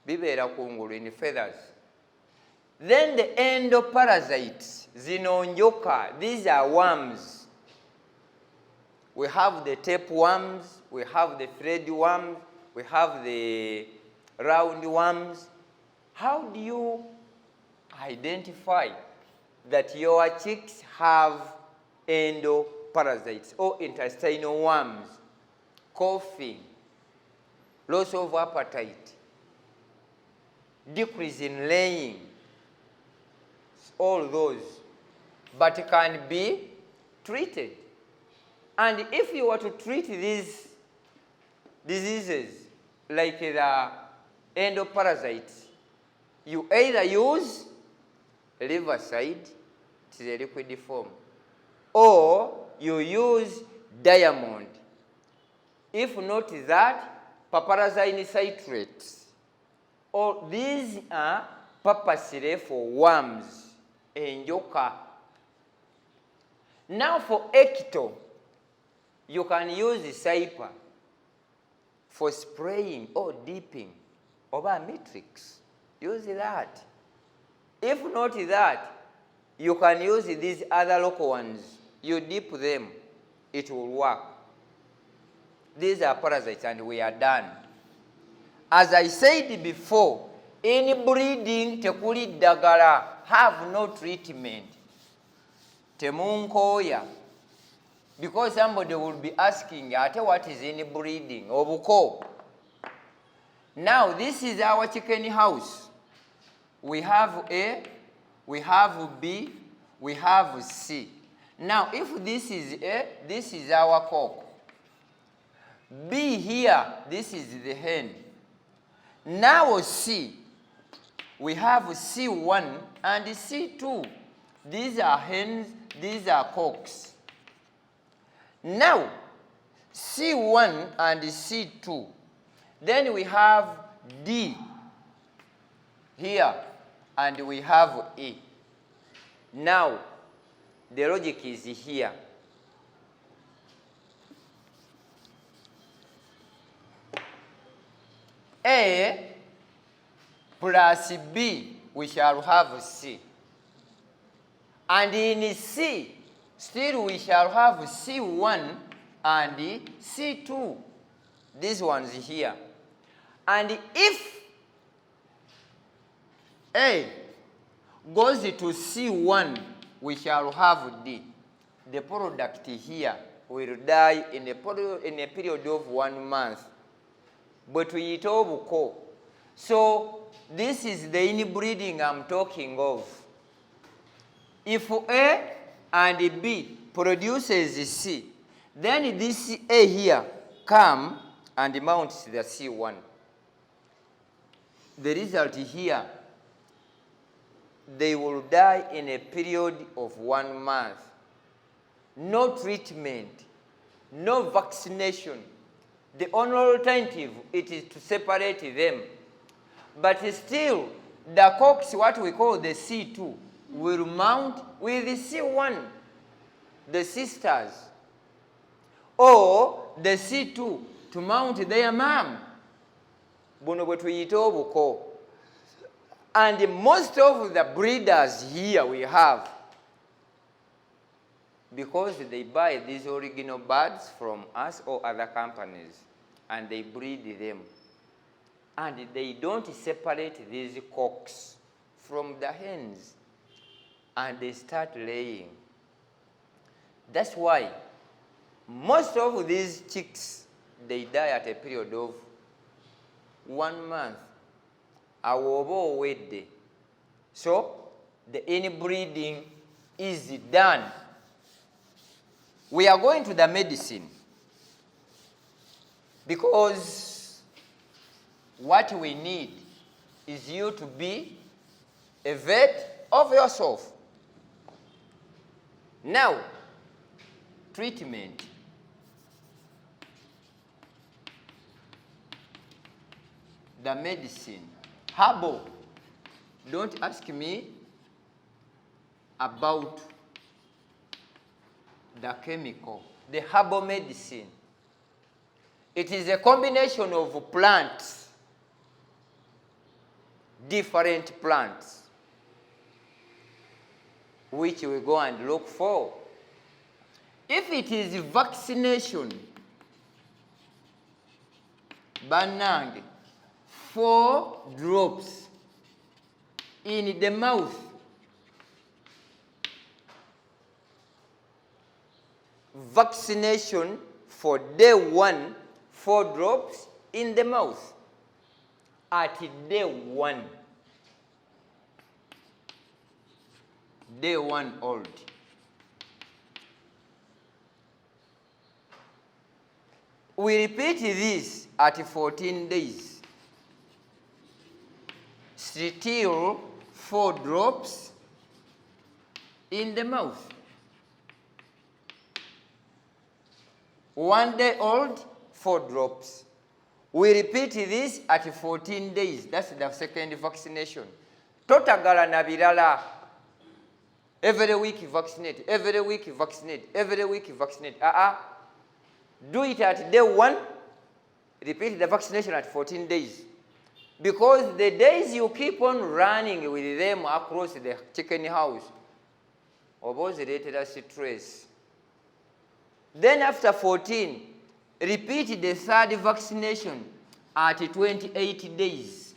Bibera kungulu in feathers. Then the endoparasites, zinonjoka, these are worms. We have the tapeworms, we have the thread worms, we have the round worms. How do you identify that your chicks have endoparasites or intestinal worms? Coughing, loss of appetite, decrease in laying, all those, but can be treated. And if you were to treat these diseases like the endoparasites, you either use Riverside, it is a liquid form, or you use diamond. If not that, piperazine citrate. Or these are purposely for worms, enjoka. Now for ecto, you can use the cyper for spraying or dipping over matrix. Use that. If not that, you can use these other local ones. You dip them, it will work. These are parasites and we are done. As I said before, in breeding, tekuli dagala, have no treatment. Temunkoya. Because somebody will be asking, what is in breeding? Obuko. Now, this is our chicken house. We have A, we have B, we have C. Now, if this is A, this is our cock. B here, this is the hen. Now C, we have C1 and C2. These are hens, these are cocks. Now, C1 and C2. Then we have D here, and we have E. Now, the logic is here. A plus B, we shall have C. And in C, still we shall have C1 and C2. These ones here. And if A goes to C1, we shall have D. The product here will die in a period of 1 month. But we eat obuko. So this is the inbreeding I'm talking of. If A and B produces C, then this A here come and mounts the C1. The result here, they will die in a period of 1 month. No treatment, no vaccination. The only alternative, it is to separate them. But still, the cocks, what we call the C2, will mount with the C1, the sisters, or the C2 to mount their mom. And most of the breeders here we have, because they buy these original birds from us or other companies, and they breed them. And they don't separate these cocks from the hens, and they start laying. That's why most of these chicks, they die at a period of 1 month. So the inbreeding is done. We are going to the medicine, because what we need is you to be a vet of yourself. Now, treatment. The medicine. Herbal. Don't ask me about the chemical. The herbal medicine. It is a combination of plants, different plants, which we go and look for. If it is vaccination, banang, 4 drops in the mouth. Vaccination for day 1, 4 drops in the mouth. At day 1. Day 1 old. We repeat this at 14 days. Still 4 drops in the mouth. 1 day old, 4 drops. We repeat this at 14 days. That's the second vaccination. Totagala nabirala. Every week vaccinate, every week vaccinate, every week vaccinate. Do it at day 1. Repeat the vaccination at 14 days. Because the days you keep on running with them across the chicken house, related stress. Then after 14, repeat the 3rd vaccination at 28 days.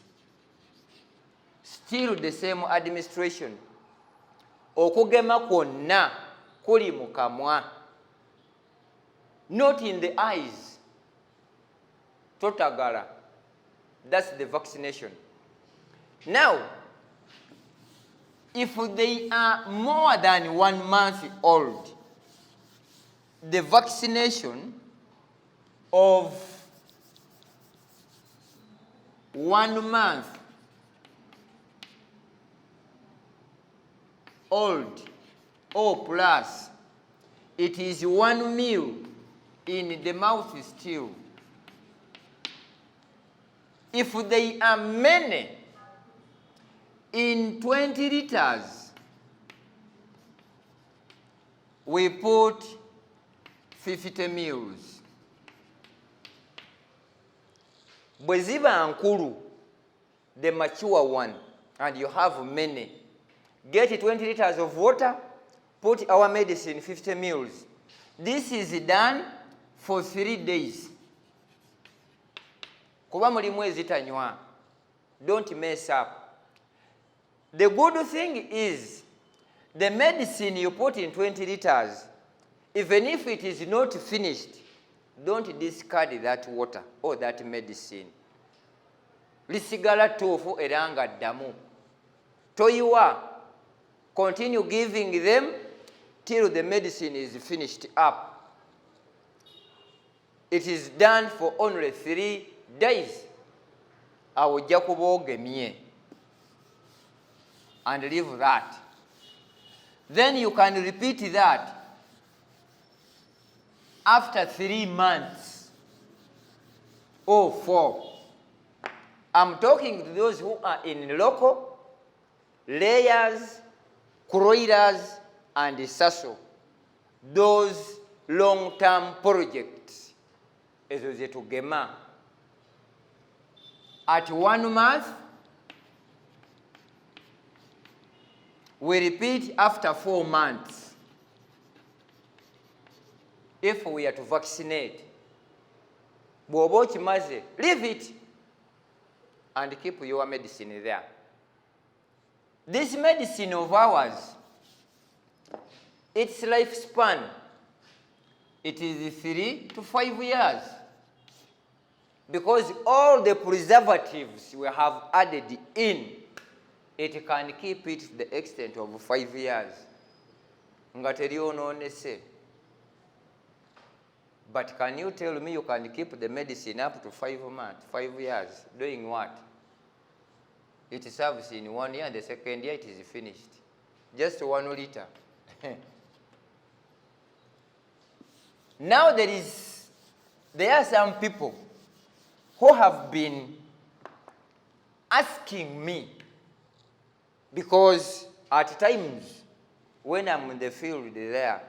Still the same administration. Okugema kwonna kuli mu kamwa, not in the eyes. Totagala. That's the vaccination. Now, if they are more than 1 month old, the vaccination of 1 month old or plus, it is 1 meal in the mouth still. If they are many, in 20 liters, we put 50 mils. Bweziba ankuru, the mature one, and you have many, get 20 liters of water, put our medicine 50 mils. This is done for 3 days. Kuba muli mwezi tanywa. Don't mess up. The good thing is, the medicine you put in 20 liters, even if it is not finished, don't discard that water or that medicine. Lisigala tofu eranga damu. Toyiwa Continue giving them till the medicine is finished up. It is done for only 3 days. Awujja kuba ogemye. And leave that. Then you can repeat that after 3 months or 4. I'm talking to those who are in local, layers, croilers, and SUCCesful. Those long-term projects. Ezo ze tugema. At 1 month, we repeat after 4 months. If we are to vaccinate, bw'oba okimaze, leave it and keep your medicine there. This medicine of ours, its lifespan, it is 3 to 5 years. Because all the preservatives we have added in, it can keep it to the extent of 5 years. Nga teryonoonese. But can you tell me you can keep the medicine up to 5 months, 5 years, doing what? It serves in 1 year, and the second year it is finished. Just 1 liter. Now there are some people who have been asking me, because at times when I'm in the field there,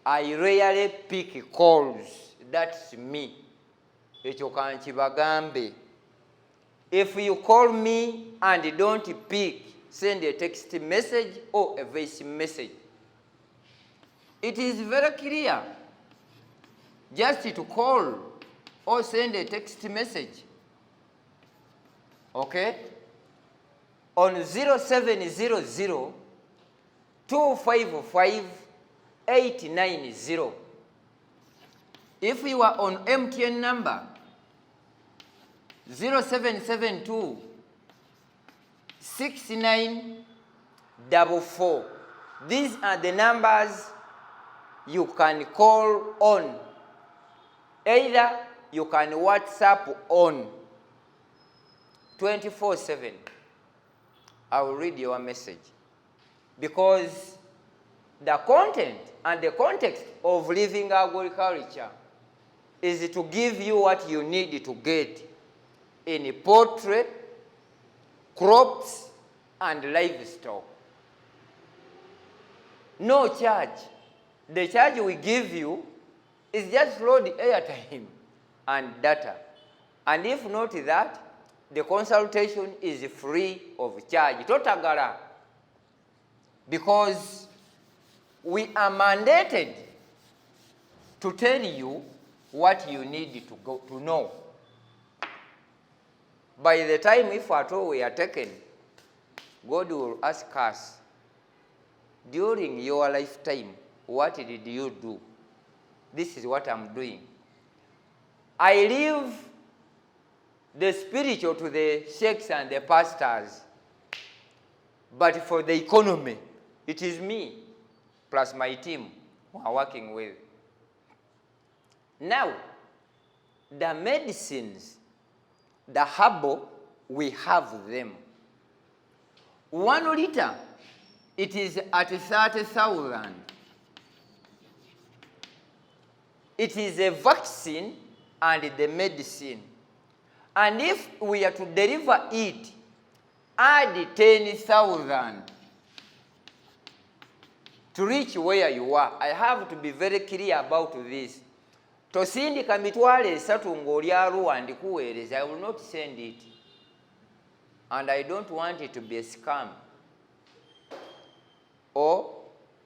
I rarely pick calls. That's me. Ekyo kankibagambe. If you call me and don't pick, send a text message or a voice message. It is very clear. Just to call or send a text message. Okay? On 0700 255 890. If you are on MTN number 0772 6944. These are the numbers you can call on. Either you can WhatsApp on 24/7. I will read your message. Because the content and the context of living agriculture is to give you what you need to get in poultry, crops, and livestock. No charge. The charge we give you is just load airtime and data. And if not that, the consultation is free of charge. Totagala. Because we are mandated to tell you what you need to know. By the time, if at all we are taken, God will ask us, during your lifetime, what did you do? This is what I'm doing. I leave the spiritual to the sheikhs and the pastors, but for the economy, it is me plus my team who are working with. Now, the medicines, the herbal, we have them. 1 liter, it is at 30,000. It is a vaccine and the medicine. And if we are to deliver it, add 10,000 to reach where you are. I have to be very clear about this. Tosindika mitwale esatu ng'oli Arua ndikuweereza. I will not send it. And I don't want it to be a scam or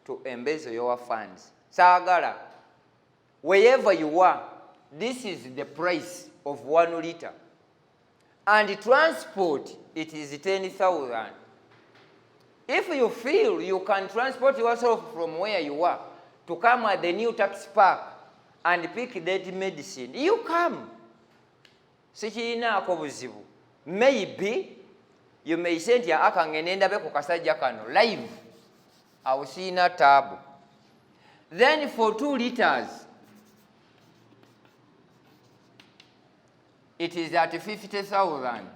to embezzle your funds. Saagala, wherever you are, this is the price of 1 liter. And transport, it is 10,000. If you feel you can transport yourself from where you are to come at the new tax park and pick that medicine, you come. Sikirinaako buzibu. Maybe You may say nti akangene ndabe ku kasajja kano live. I will see na tab. Then for 2 liters, it is at 50,000.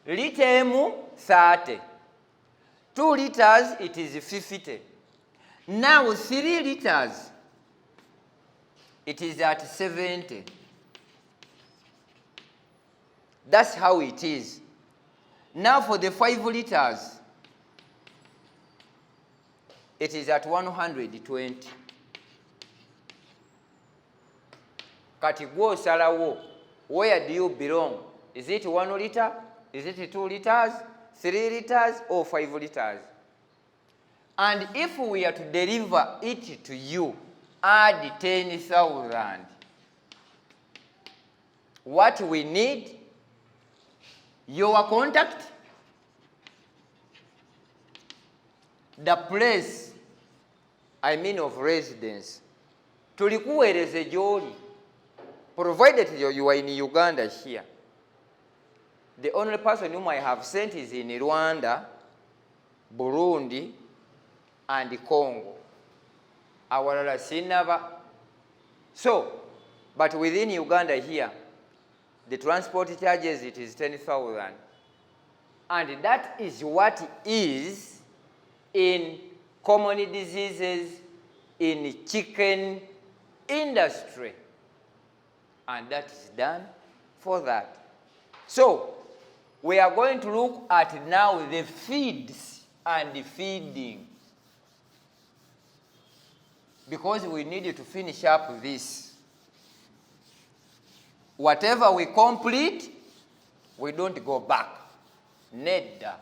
Litre 30. 2 liters, it is 50. Now 3 liters, it is at 70. That's how it is. Now for the 5 liters, it is at 120. Kati gwo osalawo, where do you belong? Is it 1 liter? Is it 2 liters? 3 liters or 5 liters? And if we are to deliver it to you, add 10,000. What we need? Your contact, the place, I mean of residence. Tulikuweereze gy'oli, provided you are in Uganda here. The only person whom I have sent is in Rwanda, Burundi, and Congo. Awalala sinaba. So, but within Uganda here, the transport charges, it is 10,000. And that is what is in common diseases in chicken industry. And that is done for that. So, we are going to look at now the feeds and the feeding, because we need to finish up this. Whatever we complete, we don't go back. Neither.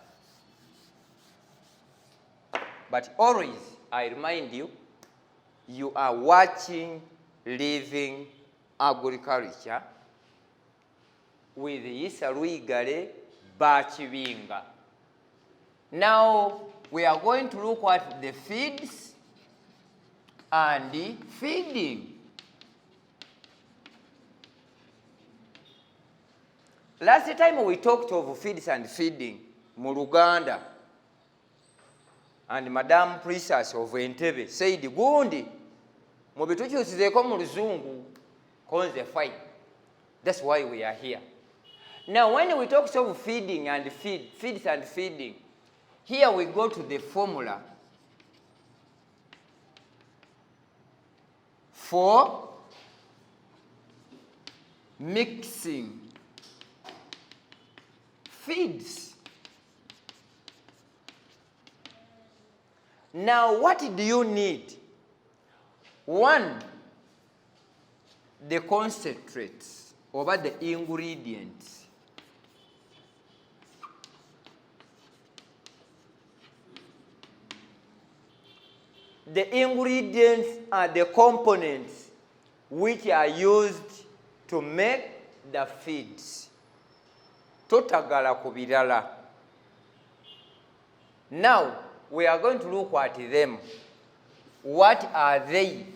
But always, I remind you, you are watching Living Agriculture with Isa Luigare Bachibinga. Now, we are going to look at the feeds and the feeding. Last time we talked of feeds and feeding, mu Luganda, and Madam Princess of Entebbe said, gundi, mubitukyusizeeko mu Luzungu, konze fine. That's why we are here. Now, when we talk of feeding and feeds and feeding, here we go to the formula for mixing feeds. Now, what do you need? 1, the concentrates over the ingredients. The ingredients are the components which are used to make the feeds. Totagala kubirala. Now, we are going to look at them. What are they?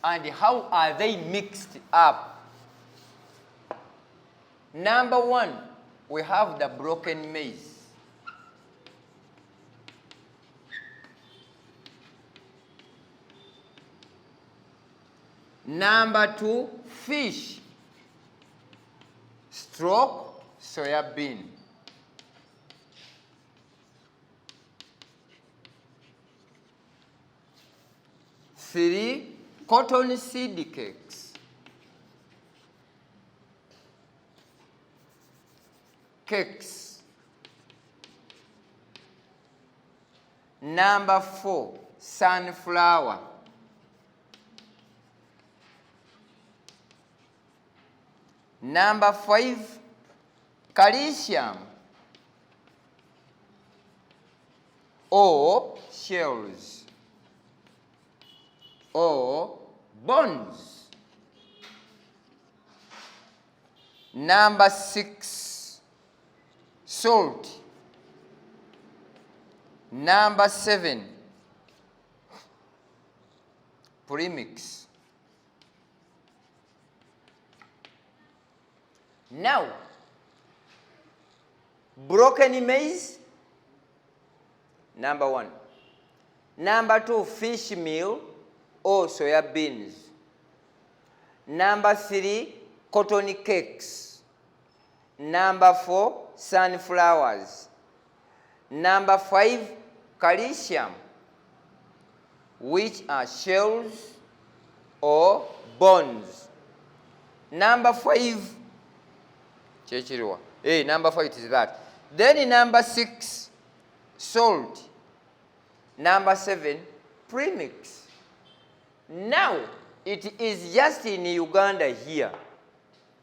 And how are they mixed up? Number 1, we have the broken maize. Number 2, fish, stroke, soya bean. Three, cotton seed cakes. Cakes. Number 4, sunflower. Number 5, calcium or shells or bones. Number 6, salt. Number 7, premix. Now, broken maize, number 1. Number 2, fish meal or soya beans. Number 3, cotton cakes. Number 4, sunflowers. Number 5, calcium, which are shells or bones. Number 5, number 5 is that. Then number 6, salt. Number 7, premix. Now, it is just in Uganda here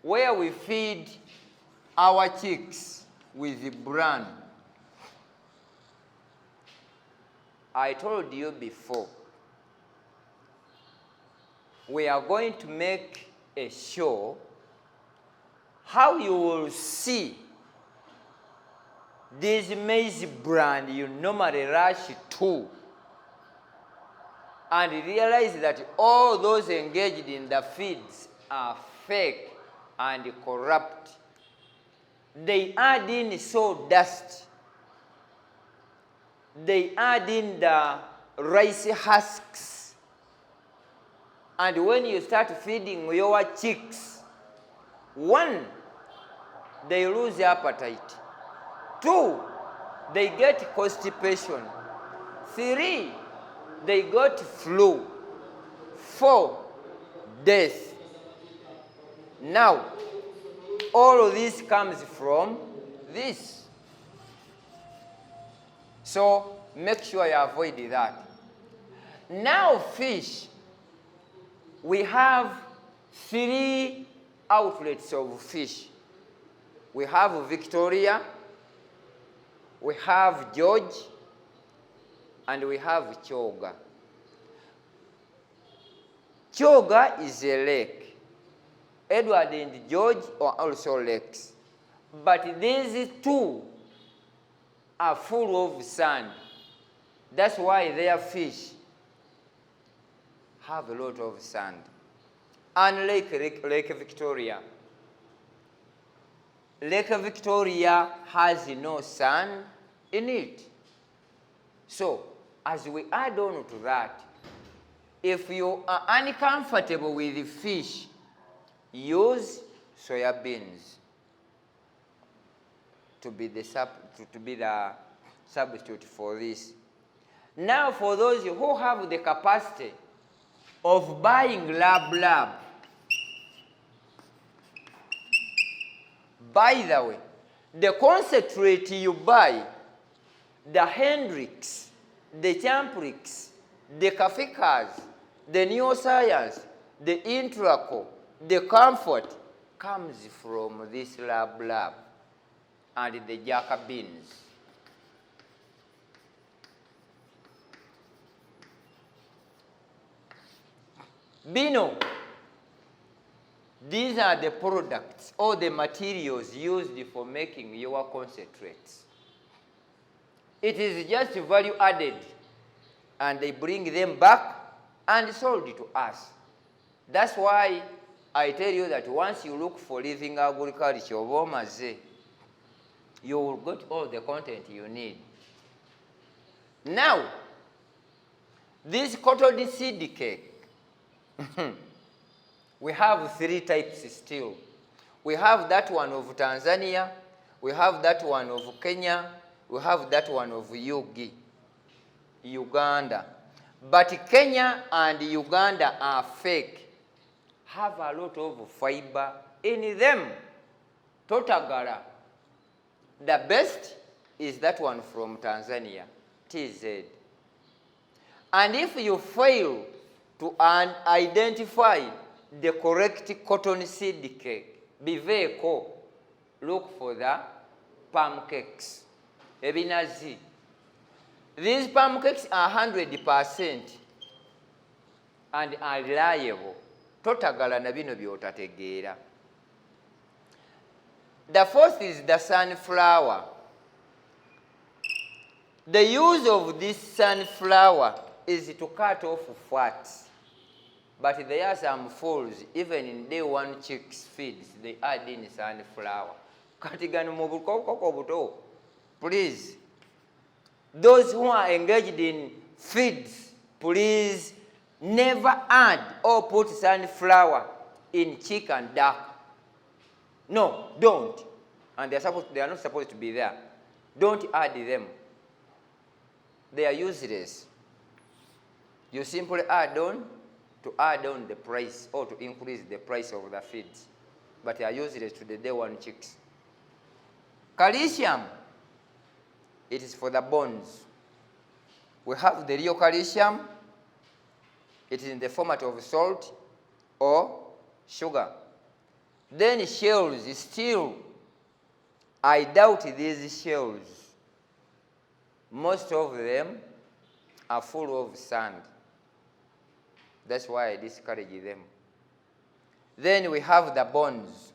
where we feed our chicks with the bran. I told you before, we are going to make a show how you will see this maize brand you normally rush to and realize that all those engaged in the feeds are fake and corrupt. They add in sawdust. They add in the rice husks. And when you start feeding your chicks, 1, they lose appetite. 2, they get constipation. 3, they got flu. 4, death. Now, all of this comes from this. So make sure you avoid that. Now fish, we have 3 outlets of fish. We have Victoria, we have George, and we have Choga. Choga is a lake. Edward and George are also lakes. But these 2 are full of sand. That's why their fish have a lot of sand. Unlike Lake Victoria. Lake Victoria has no sand in it. So, as we add on to that, if you are uncomfortable with the fish, use soya beans to be the substitute for this. Now, for those who have the capacity of buying lab, by the way, the concentrate you buy, the Hendrix, the Champrix, the Caficas, the Neoscience, the Intraco, the Comfort, comes from this lab and the Jaka beans. Bino, these are the products or the materials used for making your concentrates. It is just value added, and they bring them back and sold it to us. That's why I tell you that once you look for living agriculture of Omaze, you will get all the content you need. Now, this cotton seed cake, we have 3 types still. We have that one of Tanzania, we have that one of Kenya, we have that one of Uganda. But Kenya and Uganda are fake, have a lot of fiber in them. Totagara. The best is that one from Tanzania, TZ. And if you fail to identify the correct cotton seed cake, be very cool. Look for the palm cakes. Ebinazi. These palm cakes are 100% and are reliable. Totagala na bino byotategeera. The first is the sunflower. The use of this sunflower is to cut off fats. But there are some fools, even in day 1 chicks feeds, they add in sunflower. kati gano mu bukoko obuto. Please, those who are engaged in feeds, please never add or put sunflower in chicken and duck. No, don't. And they are not supposed to be there. Don't add them. They are useless. You simply add on to add on the price or to increase the price of the feeds. But they are useless to the day one chicks. Calcium, it is for the bones. We have the real calcium. It is in the format of salt or sugar. Then shells, still, I doubt these shells. Most of them are full of sand. That's why I discourage them. Then we have the bones.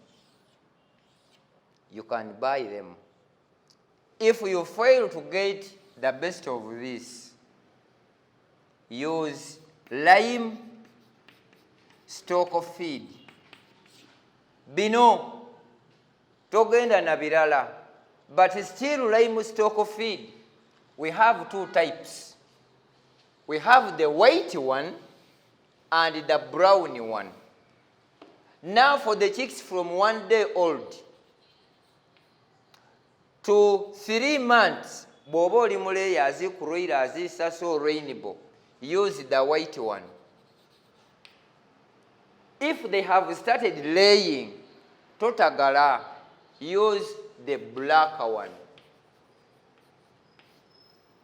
You can buy them. If you fail to get the best of this, use lime stock feed. Bino togenda na birala, but still lime stock feed. We have two types. We have the white one and the brown one. Now for the chicks from 1 day old to 3 months, bobo oli muleya azikuruira azisaso rainbow, use the white one. If they have started laying, totagala, use the black one.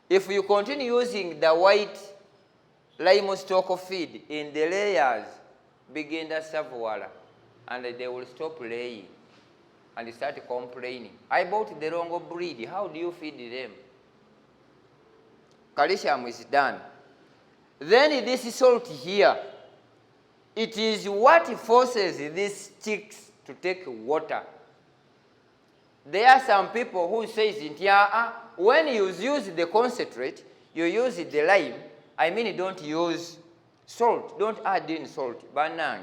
If you continue using the white lime stock feed in the layers, begin to savuala, and they will stop laying and start complaining. I bought the wrong breed. How do you feed them? Calcium is done. Then this salt here, it is what forces these chicks to take water. There are some people who say, when you use the concentrate, you use the lime. I mean, don't use salt. Don't add in salt. Banang.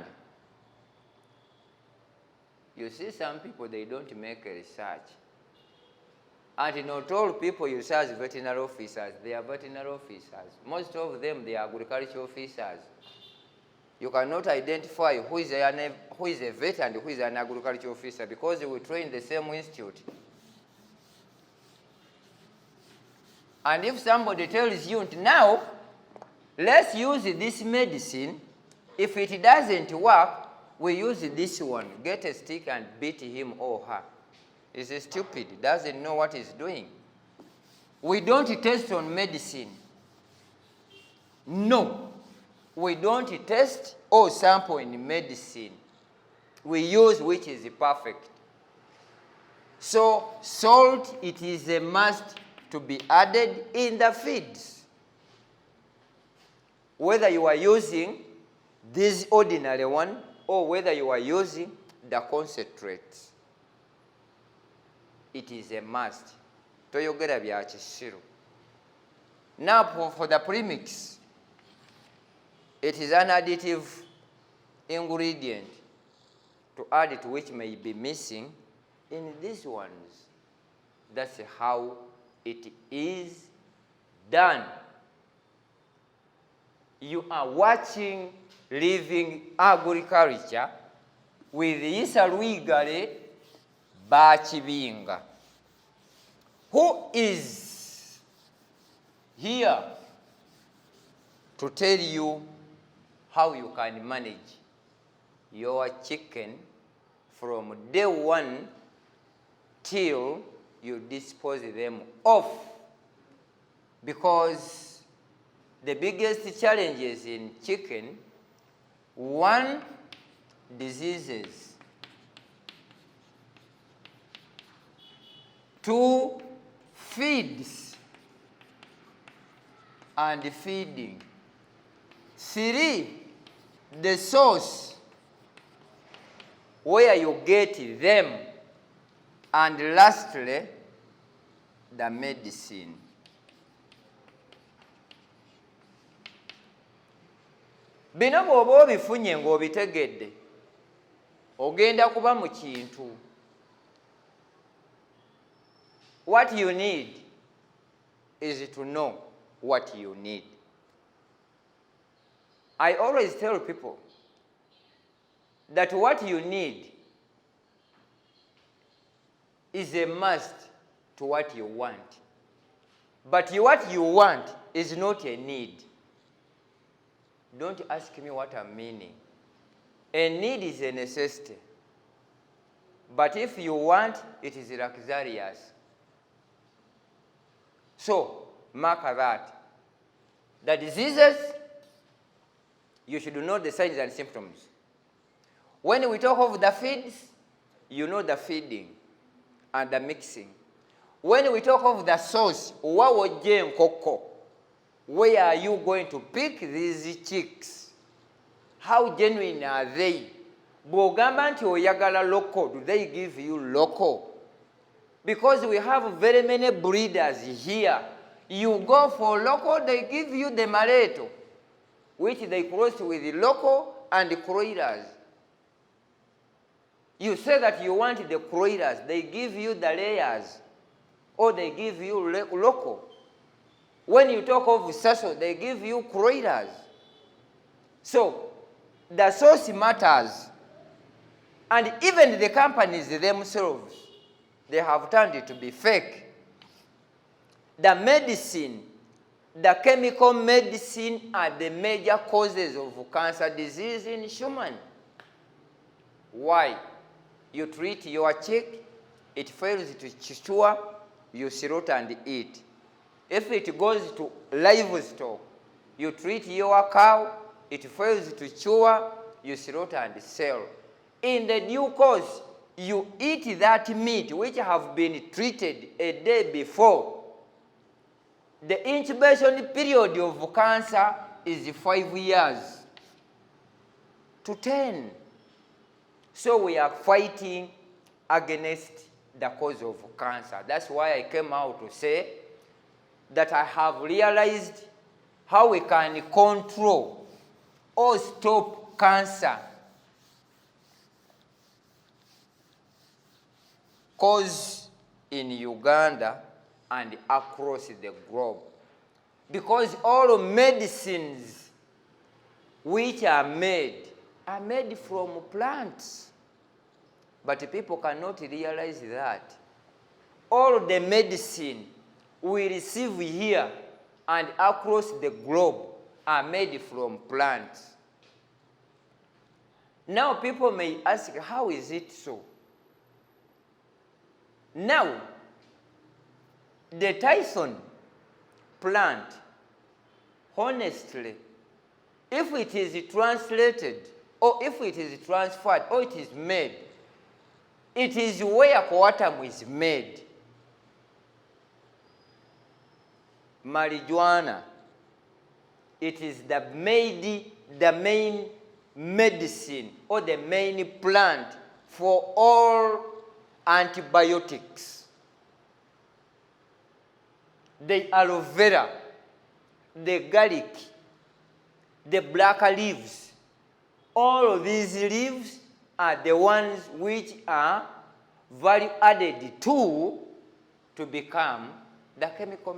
You see some people, they don't make a research. And not all people you see as veterinary officers, they are veterinary officers. Most of them, they are agricultural officers. You cannot identify who is a vet and who is an agricultural officer because we train in the same institute. And if somebody tells you, now, let's use this medicine, if it doesn't work, we use this one. Get a stick and beat him or her. He's stupid, doesn't know what he's doing. We don't test on medicine. No. We don't test or sample in medicine. We use which is perfect. So salt, it is a must to be added in the feeds. Whether you are using this ordinary one or whether you are using the concentrates, it is a must. Toyogera bya kisiru. Now for the premix, it is an additive ingredient to add to which may be missing in these ones. That's how it is done. You are watching Living Agriculture with Isa Luigare Bachibinga, who is here to tell you how you can manage your chicken from day one till you dispose them off. Because the biggest challenges in chicken, 1, diseases, 2, feeds and feeding, 3, the source where you get them, and lastly, the medicine. Bino bw'oba obifunye ng'obitegedde, ogenda kuba mu kintu. What you need is to know what you need. I always tell people that what you need is a must to what you want. But what you want is not a need. Don't ask me what I'm meaning. A need is a necessity. But if you want, it is luxurious. So, mark that. The diseases, you should know the signs and symptoms. When we talk of the feeds, you know the feeding and the mixing. When we talk of the source, where are you going to pick these chicks? How genuine are they? Bogamba nti oyagala local, do they give you local? Because we have very many breeders here. You go for local, they give you the Mareto, which they cross with local and Croilers. You say that you want the Croilers, they give you the layers, or they give you local. When you talk of Succesful, they give you Croilers. So, the source matters. And even the companies themselves, they have turned it to be fake. The medicine, the chemical medicine are the major causes of cancer disease in human. Why? You treat your chick, it fails to chew, you slaughter and eat. If it goes to livestock, you treat your cow, it fails to chew, you slaughter and sell. In the due course, you eat that meat which have been treated a day before. The incubation period of cancer is 5 years to 10. So we are fighting against the cause of cancer. That's why I came out to say that I have realized how we can control or stop cancer cause in Uganda and across the globe. Because all medicines which are made from plants. But people cannot realize that. All the medicine we receive here and across the globe are made from plants. Now people may ask, how is it so? Now, the Tyson plant, honestly, if it is translated, or if it is transferred, or it is made, it is where coatum is made. Marijuana, it is the main medicine, or the main plant for all antibiotics. The aloe vera, the garlic, the black leaves, all of these leaves are the ones which are value added to become the chemical